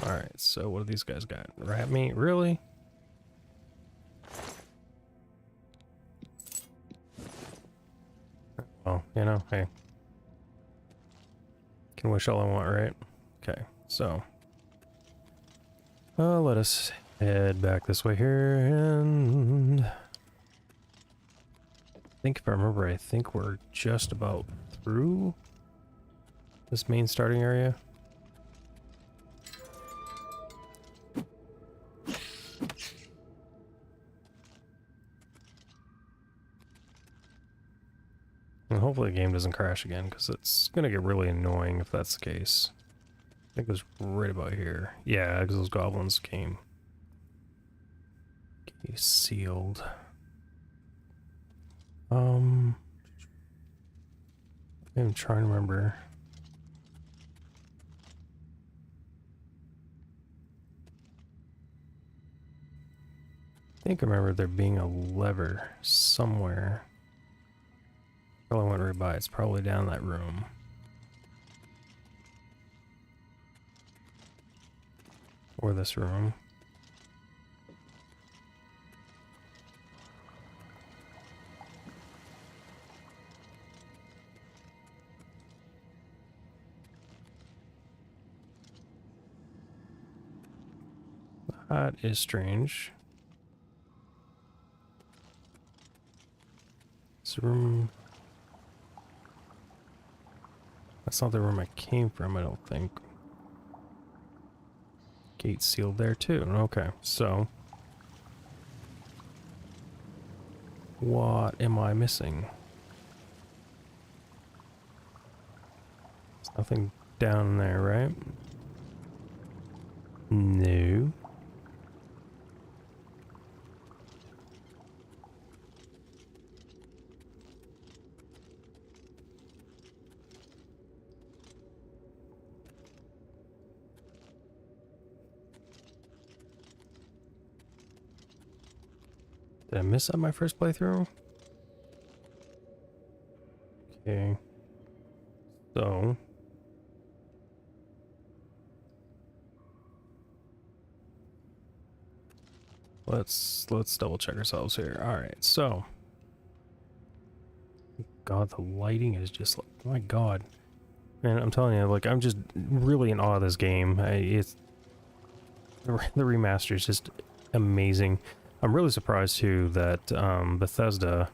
Speaker 1: Alright, so what do these guys got? Rat meat? Really? Well, you know, hey. Can wish all I want, right? Okay, so. Let us head back this way here, and I think if I remember, I think we're just about through this main starting area. And hopefully the game doesn't crash again, because it's going to get really annoying if that's the case. I think it was right about here. Yeah, because those goblins came. Okay, sealed. I'm trying to remember. I think I remember there being a lever somewhere. Probably went right by. It's probably down that room. Or this room. That is strange. This room... That's not the room I came from, I don't think. Gate sealed there too. Okay, so what am I missing? There's nothing down there, right? No. Did I miss that my first playthrough? Okay. So. Let's double check ourselves here. Alright, so. God, the lighting is just like, oh my god. Man, I'm telling you, like, I'm just really in awe of this game. It's the remaster is just amazing. I'm really surprised too that Bethesda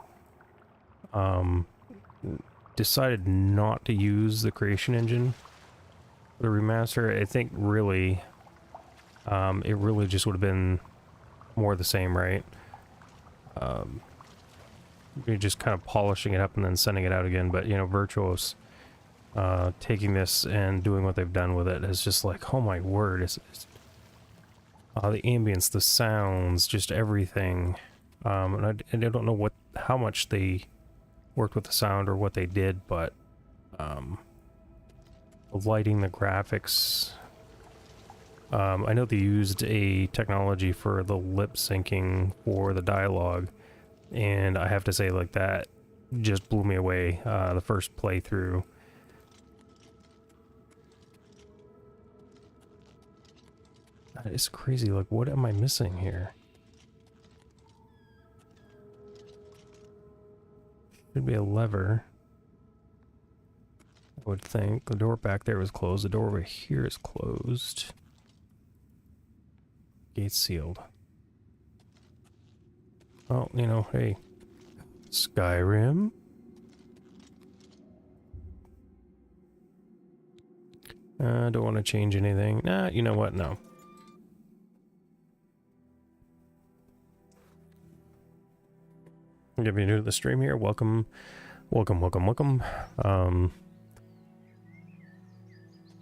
Speaker 1: decided not to use the creation engine for the remaster. I think really it really just would have been more the same, right? You're just kind of polishing it up and then sending it out again, but you know, Virtuos taking this and doing what they've done with it is just like, oh my word, it's the ambience, the sounds, just everything. And I don't know how much they worked with the sound or what they did, but the lighting, the graphics. I know they used a technology for the lip syncing for the dialogue, and I have to say, like, that just blew me away the first playthrough. That is crazy. Like, what am I missing here? Should be a lever. I would think. The door back there was closed. The door over here is closed. Gate's sealed. Oh, you know, hey. Skyrim? Don't want to change anything. Nah, you know what? No. If you're new to the stream here, welcome. Welcome. Like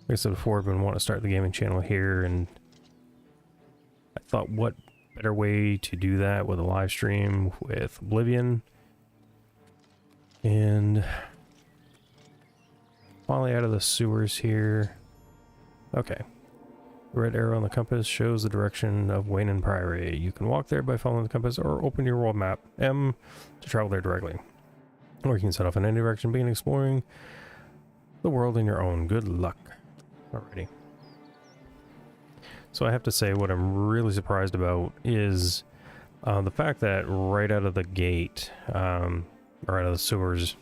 Speaker 1: I said before, I've been wanting to start the gaming channel here, and I thought, what better way to do that with a live stream with Oblivion? And finally out of the sewers here. Okay. The red arrow on the compass shows the direction of Wayne and Priory. You can walk there by following the compass or open your world map, M, to travel there directly. Or you can set off in any direction, begin exploring the world in your own. Good luck. Alrighty. So I have to say, what I'm really surprised about is the fact that right out of the gate, or out of the sewers,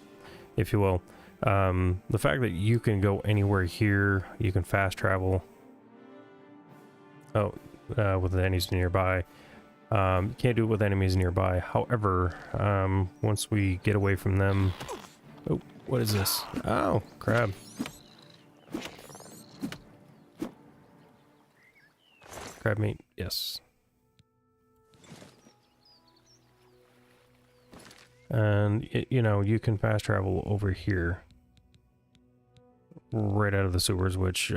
Speaker 1: if you will, the fact that you can go anywhere here, you can fast travel. Oh, with the enemies nearby. You can't do it with enemies nearby. However, once we get away from them... Oh, what is this? Oh, crab. Crab meat, yes. And, you know, you can fast travel over here. Right out of the sewers, which,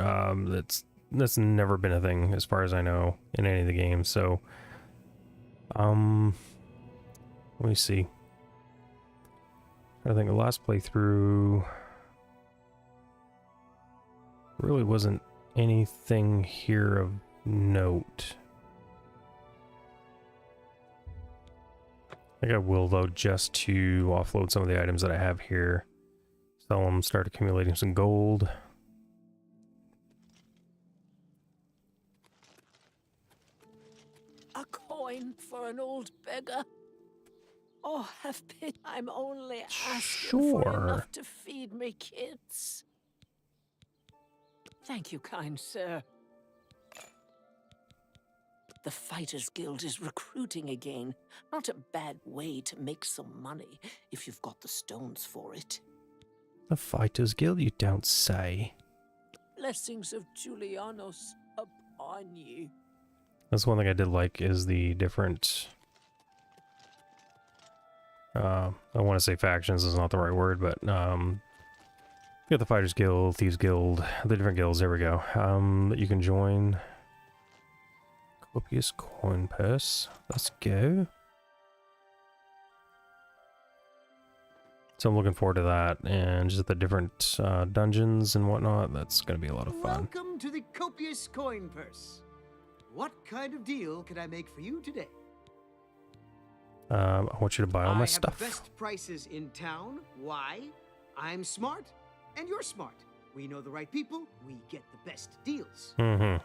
Speaker 1: that's never been a thing, as far as I know, in any of the games, so... let me see. I think the last playthrough... really wasn't anything here of note. I think I will, though, just to offload some of the items that I have here. Sell them, start accumulating some gold.
Speaker 7: A coin for an old beggar? Oh, have pity. I'm only asking for enough to feed me kids. Thank you, kind sir. The Fighters Guild is recruiting again. Not a bad way to make some money if you've got the stones for it.
Speaker 1: The Fighters Guild, you don't say.
Speaker 7: Blessings of Julianos upon you.
Speaker 1: That's one thing I did like, is the different... I want to say factions is not the right word, but, you got the Fighters Guild, Thieves Guild, the different guilds, there we go, that you can join. Copious coin purse, let's go. So I'm looking forward to that, and just the different dungeons and whatnot. That's going to be a lot of fun.
Speaker 8: Welcome to the Copious Coin Purse. What kind of deal can I make for you today?
Speaker 1: I want you to buy all my stuff.
Speaker 8: I have the best prices in town. Why? I'm smart, and you're smart. We know the right people, we get the best deals.
Speaker 1: Mm-hmm.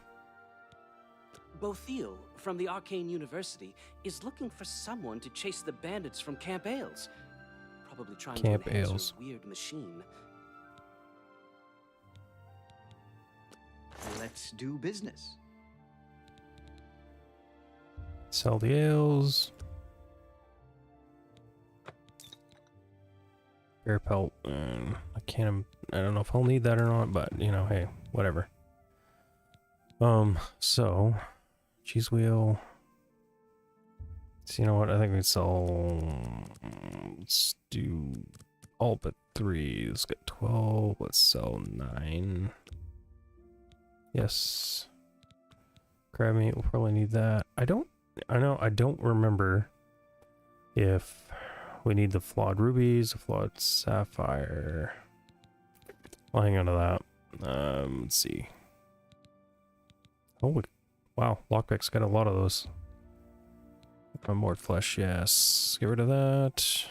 Speaker 9: Bothiel, from the Arcane University, is looking for someone to chase the bandits from Camp Ailes. Probably trying to enhance her weird machine.
Speaker 8: Let's do business.
Speaker 1: Sell the ales. Bear pelt. I don't know if I'll need that or not, but you know, hey, whatever. So cheese wheel. So you know what? I think we sell. Let's do all but 3. Let's get 12. Let's sell 9. Yes. Crab meat. We'll probably need that. I don't remember if we need the flawed rubies, the flawed sapphire. I'll hang on to that. Let's see. Oh, wow. Lockpick's got a lot of those. More flesh, yes. Get rid of that.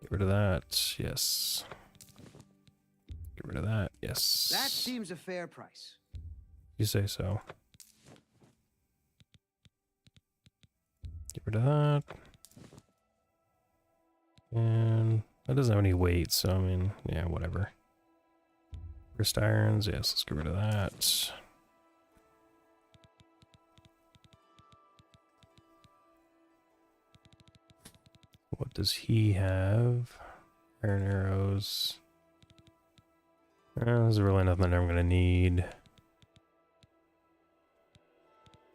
Speaker 1: Get rid of that, yes. Get rid of that, yes.
Speaker 8: That seems a fair price.
Speaker 1: You say so. Get rid of that. And that doesn't have any weight, so I mean, yeah, whatever. Wrist irons, yes, let's get rid of that. What does he have? Iron arrows. There's really nothing I'm gonna need.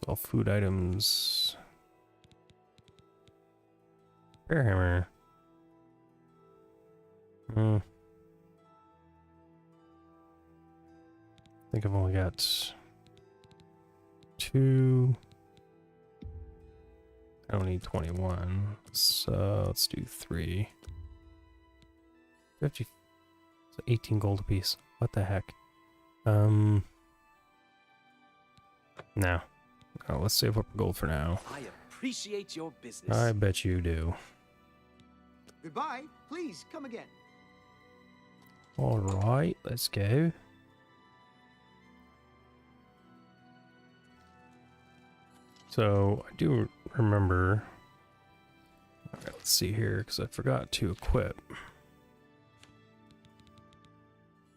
Speaker 1: All food items. Bear hammer. I think I've only got 2. I don't need 21, so let's do 3. 50, so 18 gold apiece. What the heck? No. Oh, let's save up gold for now.
Speaker 9: I appreciate your business.
Speaker 1: I bet you do.
Speaker 8: Goodbye. Please come again.
Speaker 1: All right, let's go. So I do remember. All right, let's see here, because I forgot to equip.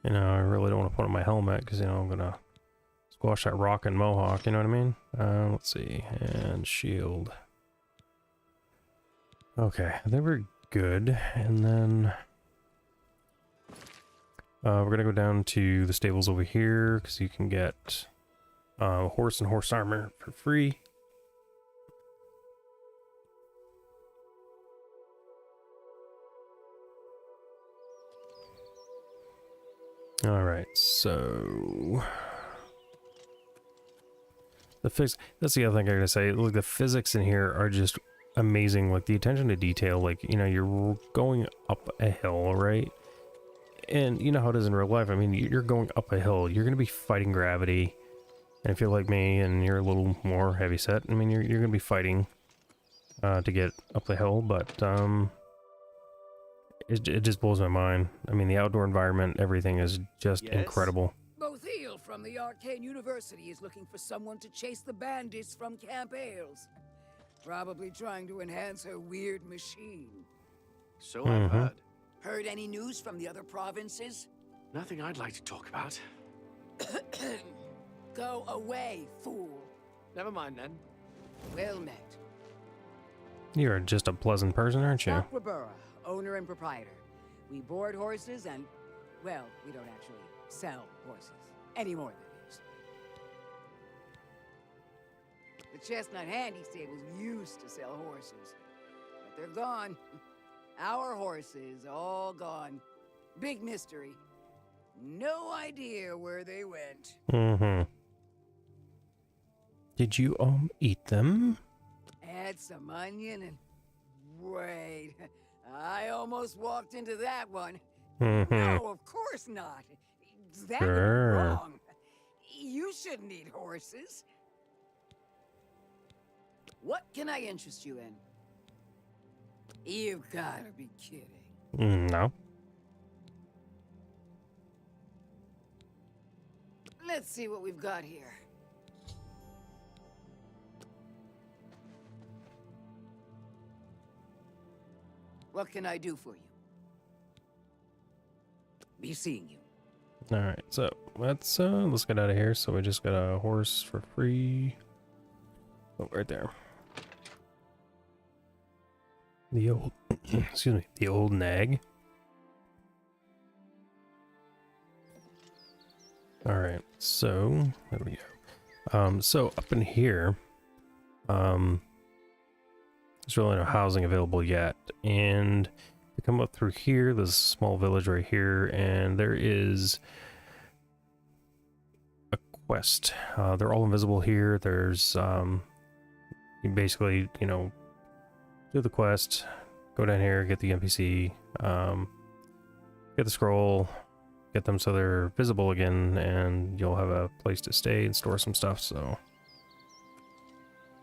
Speaker 1: You know, I really don't want to put on my helmet because, you know, I'm gonna squash that rock and mohawk. You know what I mean? Let's see, and shield. Okay, I think we're good, and then we're gonna go down to the stables over here because you can get horse and horse armor for free. All right, so the physics, that's the other thing I gotta say. Look, the physics in here are just amazing. Like the attention to detail, like, you know, you're going up a hill, right? And you know how it is in real life. I mean, you're going up a hill, you're gonna be fighting gravity. And if you're like me and you're a little more heavy set, I mean, you're gonna be fighting to get up the hill, but it just blows my mind. I mean, the outdoor environment, everything is just incredible.
Speaker 10: Botheel from the Arcane University is looking for someone to chase the bandits from Camp Ailes. Probably trying to enhance her weird machine.
Speaker 9: So I've heard.
Speaker 10: Heard any news from the other provinces?
Speaker 9: Nothing I'd like to talk about.
Speaker 10: Go away, fool.
Speaker 9: Never mind then.
Speaker 10: Well met.
Speaker 1: You're just a pleasant person, aren't you?
Speaker 10: Aquabura, owner and proprietor. We board horses and, well, we don't actually sell horses. Anymore, that is. The Chestnut Handy Stables used to sell horses, but they're gone. Our horses, all gone. Big mystery. No idea where they went.
Speaker 1: Did you eat them?
Speaker 10: Add some onion and... Wait, I almost walked into that one. No, of course not. That would be wrong. You shouldn't eat horses. What can I interest you in? You've gotta be kidding.
Speaker 1: No.
Speaker 10: Let's see what we've got here. What can I do for you? Be seeing you.
Speaker 1: All right, so let's get out of here. So we just got a horse for free. Oh, right there. The old, excuse me, the old nag. All right, so there we go. So up in here, there's really no housing available yet, and you come up through here. There's a small village right here, and there is a quest. They're all invisible here. There's you basically, you know, do the quest, go down here, get the NPC, get the scroll, get them so they're visible again, and you'll have a place to stay and store some stuff. So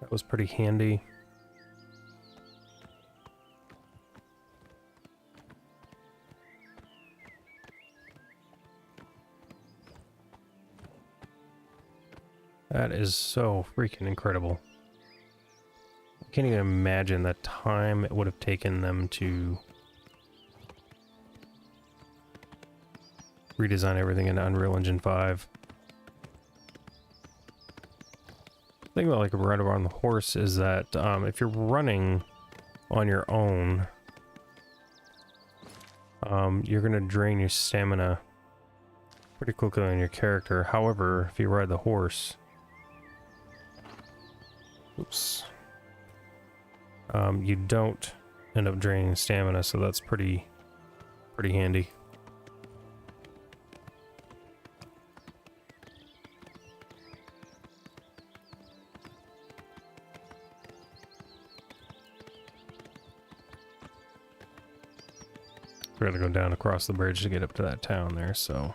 Speaker 1: that was pretty handy. That is so freaking incredible. Can't even imagine the time it would have taken them to redesign everything in Unreal Engine 5. The thing about like Ride on the Horse is that if you're running on your own, you're gonna drain your stamina pretty quickly on your character. However, if you ride the horse, oops, you don't end up draining stamina, so that's pretty handy. We're gonna go down across the bridge to get up to that town there, so.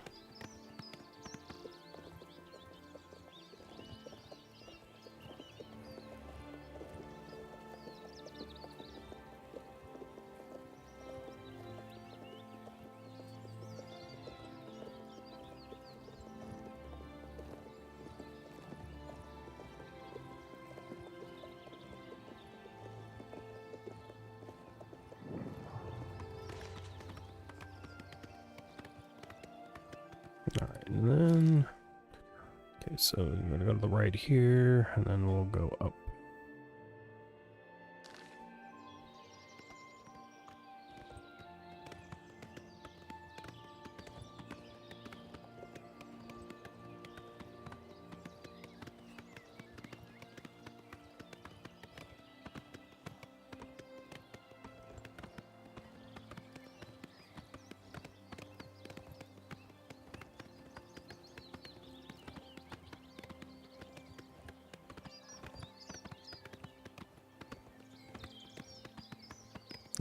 Speaker 1: Alright, and then... Okay, so we're gonna go to the right here, and then we'll go up.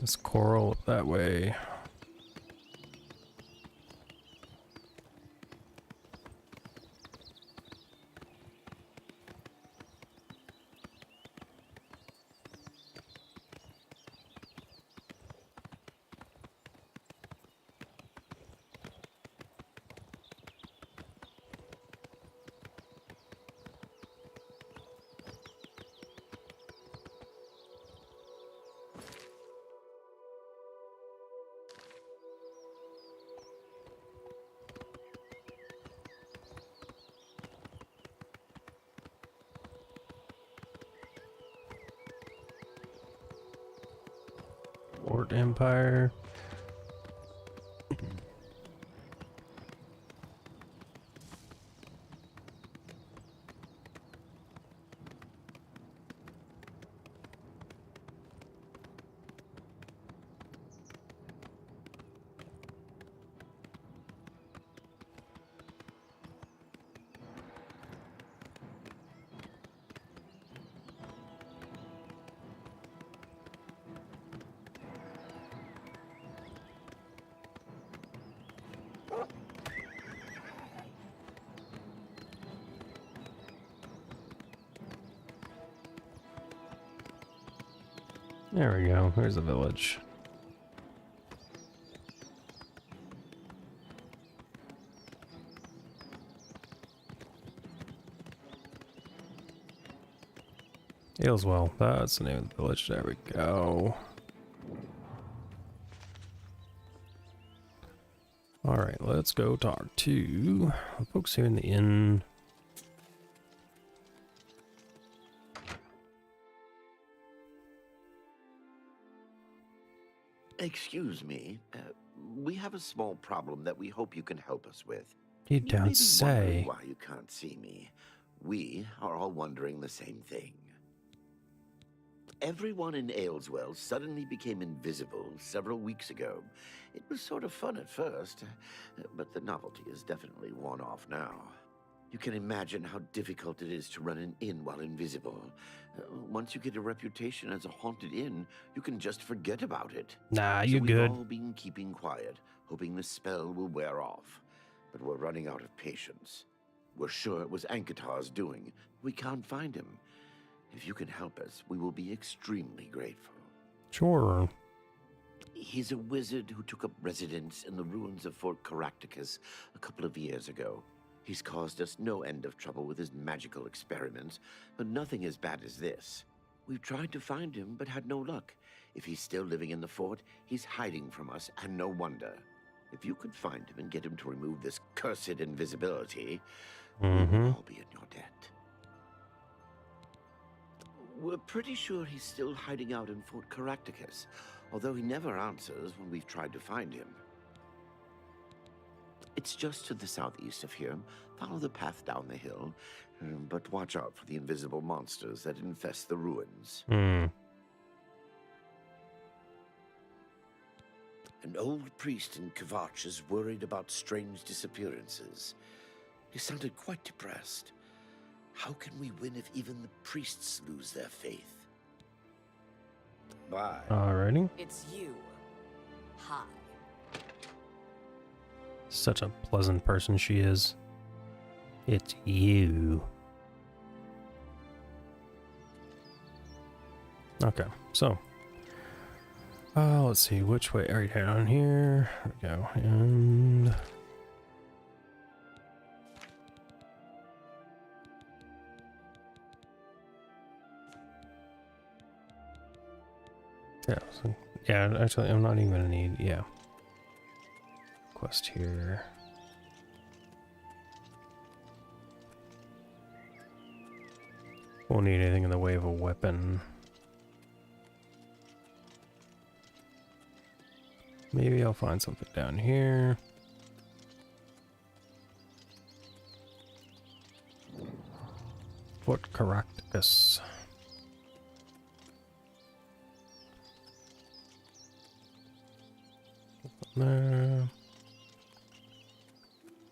Speaker 1: This coral up that way. Fort Empire. There we go. There's a village. Ayleswell. That's the name of the village. There we go. Alright, let's go talk to the folks here in the inn.
Speaker 11: Excuse me, we have a small problem that we hope you can help us with.
Speaker 1: You
Speaker 11: may be
Speaker 1: don't say.
Speaker 11: wondering why you can't see me. We are all wondering the same thing. Everyone in Ayleswell suddenly became invisible several weeks ago. It was sort of fun at first, but the novelty is definitely worn off now. You can imagine how difficult it is to run an inn while invisible. Once you get a reputation as a haunted inn, you can just forget about it.
Speaker 1: Nah,
Speaker 11: So
Speaker 1: you're
Speaker 11: we've
Speaker 1: good.
Speaker 11: all been keeping quiet, hoping the spell will wear off. But we're running out of patience. We're sure it was Ankatar's doing. We can't find him. If you can help us, we will be extremely grateful.
Speaker 1: Sure.
Speaker 11: He's a wizard who took up residence in the ruins of Fort Caractacus a couple of years ago. He's caused us no end of trouble with his magical experiments, but nothing as bad as this. We've tried to find him, but had no luck. If he's still living in the fort, he's hiding from us, and no wonder. If you could find him and get him to remove this cursed invisibility, we'll all be in your debt. We're pretty sure he's still hiding out in Fort Caractacus, although he never answers when we've tried to find him. It's just to the southeast of here. Follow the path down the hill, but watch out for the invisible monsters that infest the ruins. An old priest in Kvatch is worried about strange disappearances. He sounded quite depressed. How can we win if even the priests lose their faith? Bye.
Speaker 1: Alrighty.
Speaker 10: It's you. Hi.
Speaker 1: Such a pleasant person she is. It's you. Okay, so let's see which way. Right here on here. There we go. And yeah, so, yeah, actually I'm not even gonna need, yeah. Quest here. Won't need anything in the way of a weapon. Maybe I'll find something down here. Fort Caractacus. There.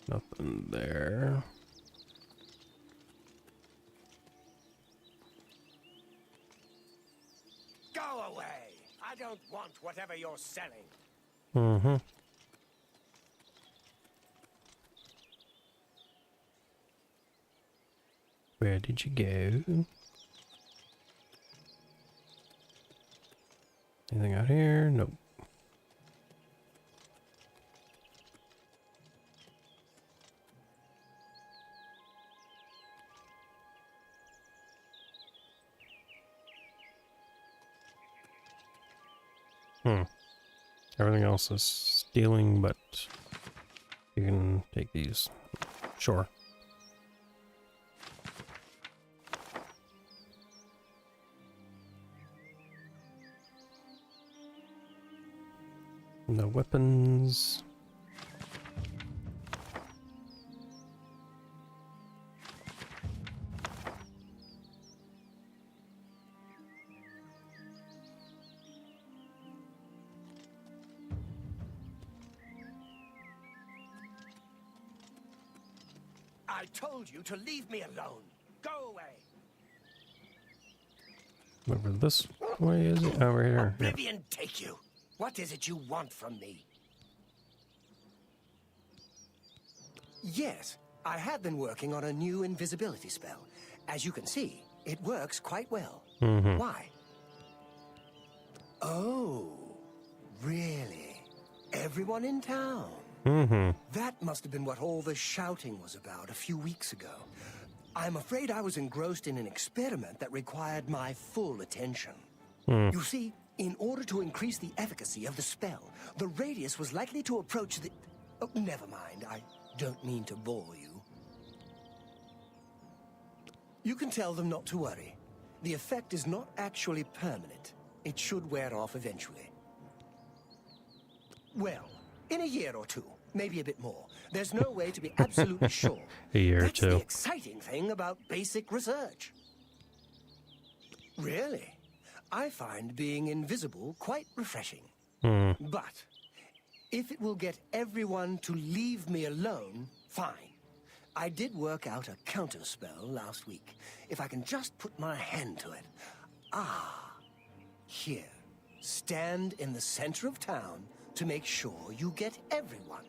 Speaker 1: Nothing there.
Speaker 3: Go away! I don't want whatever you're selling.
Speaker 1: Where did you go? Anything out here? Nope. Everything else is stealing, but you can take these. Sure. No weapons.
Speaker 3: I told you to leave me alone. Go away.
Speaker 1: Over this way, is it? Over here.
Speaker 3: Oblivion take you. What is it you want from me? Yes, I have been working on a new invisibility spell. As you can see, it works quite well. Why? Oh, really? Everyone in town? That must have been what all the shouting was about a few weeks ago. I'm afraid I was engrossed in an experiment that required my full attention. You see, in order to increase the efficacy of the spell, the radius was likely to approach the... Oh, never mind, I don't mean to bore you. You can tell them not to worry. The effect is not actually permanent. It should wear off eventually. Well, in a year or two, maybe a bit more. There's no way to be absolutely sure.
Speaker 1: A year or
Speaker 3: That's
Speaker 1: two.
Speaker 3: the exciting thing about basic research. Really? I find being invisible quite refreshing. But if it will get everyone to leave me alone, fine. I did work out a counterspell last week. If I can just put my hand to it. Here. Stand in the center of town to make sure you get everyone.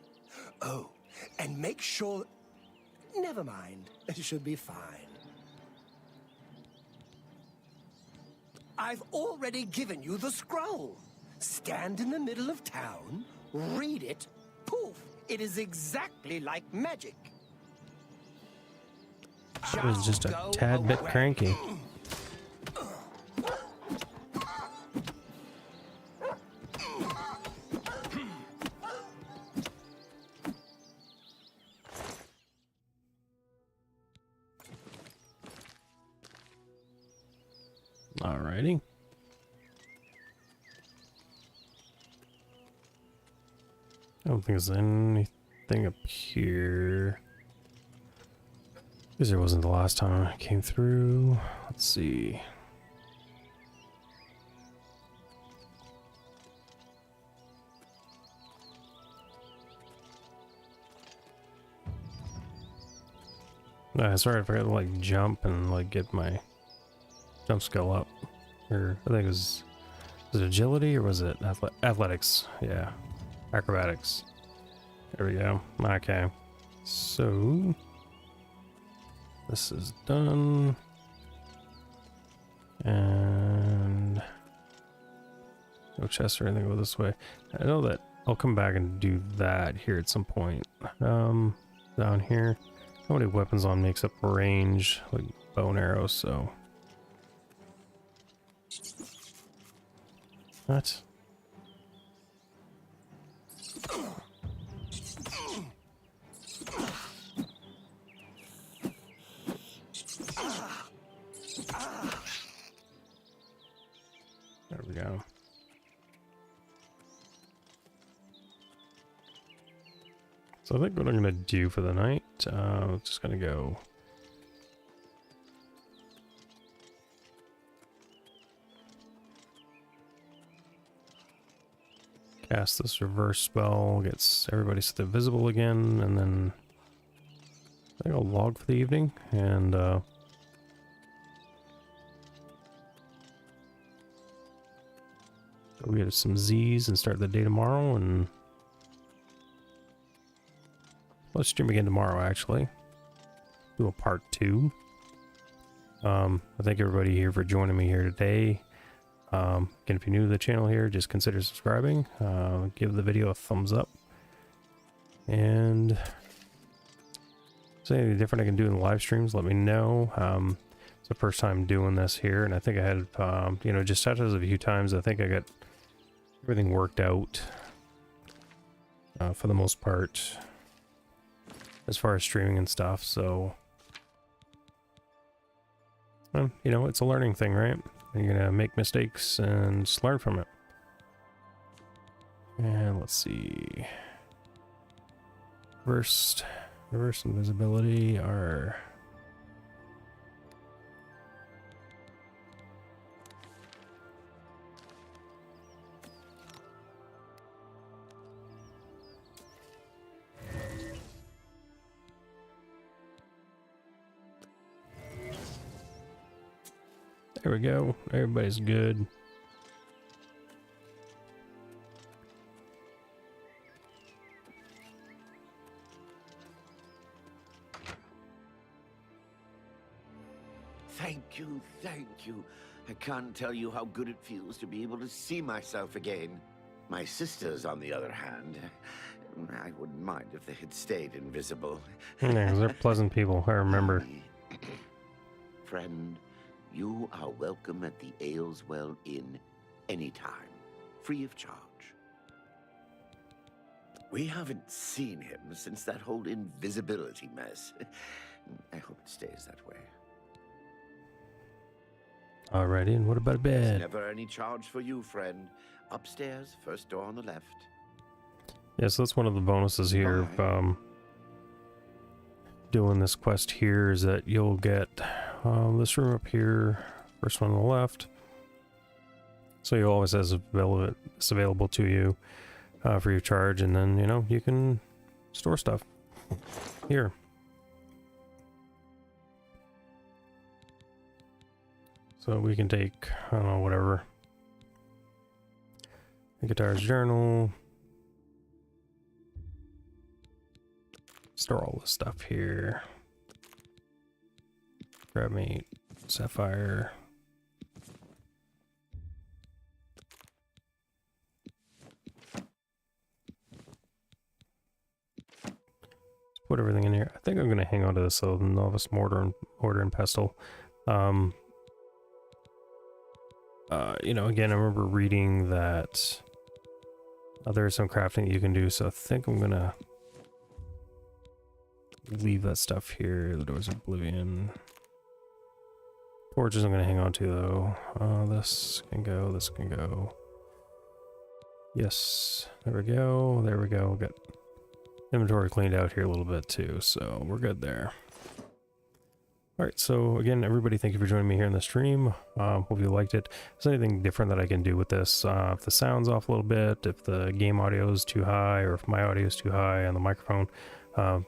Speaker 3: Oh, and make sure... Never mind. It should be fine. I've already given you the scroll. Stand in the middle of town, read it, poof. It is exactly like magic.
Speaker 1: I was just a tad bit cranky. Alrighty. I don't think there's anything up here. Because there wasn't the last time I came through. Let's see. Sorry if I had to like jump and like get my jump skill up. Or I think it was it agility or was it athletics? Yeah. Acrobatics. There we go. Okay. So this is done. And no chest or anything go this way. I know that I'll come back and do that here at some point. Down here. How many weapons on makes up range, like bow and arrow, so. What? There we go. So I think what I'm gonna do for the night, just gonna go cast this reverse spell, gets everybody still visible again, and then I think I'll log for the evening and go get some Z's and start the day tomorrow, and let's stream again tomorrow, actually. Do a part 2. I thank everybody here for joining me here today. Again, if you're new to the channel here, just consider subscribing. Give the video a thumbs up. And if there's anything different I can do in the live streams, let me know. It's the first time doing this here, and I think I had, you know, just touches a few times. I think I got everything worked out for the most part, as far as streaming and stuff, so you know, it's a learning thing, right? You're gonna make mistakes and just learn from it. And let's see, reverse invisibility are there we go. Everybody's good.
Speaker 11: Thank you, thank you. I can't tell you how good it feels to be able to see myself again. My sisters, on the other hand, I wouldn't mind if they had stayed invisible.
Speaker 1: Yeah, they're pleasant people, I remember.
Speaker 11: Friend, you are welcome at the Ayleswell Inn anytime, free of charge. We haven't seen him since that whole invisibility mess. I hope it stays that way.
Speaker 1: Alrighty, and what about bed?
Speaker 11: There's never any charge for you, friend. Upstairs, first door on the left.
Speaker 1: Yeah, so that's one of the bonuses here of doing this quest here, is that you'll get this room up here, first one on the left. So you always have it's available to you for your charge, and then, you know, you can store stuff here. So we can take, I don't know, whatever. The guitar's journal. Store all this stuff here. Grab me sapphire. Put everything in here. I think I'm gonna hang on to this novice mortar and pestle. You know, again, I remember reading that there's some crafting you can do, so I think I'm gonna leave that stuff here. The doors of Oblivion. Torches I'm going to hang on to, though. This can go, this can go. Yes, there we go, there we go. Got inventory cleaned out here a little bit, too, so we're good there. Alright, so again, everybody, thank you for joining me here in the stream. Hope you liked it. If there's anything different that I can do with this, if the sound's off a little bit, if the game audio is too high, or if my audio is too high on the microphone,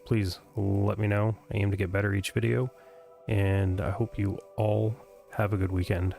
Speaker 1: please let me know. I aim to get better each video, and I hope you all have a good weekend.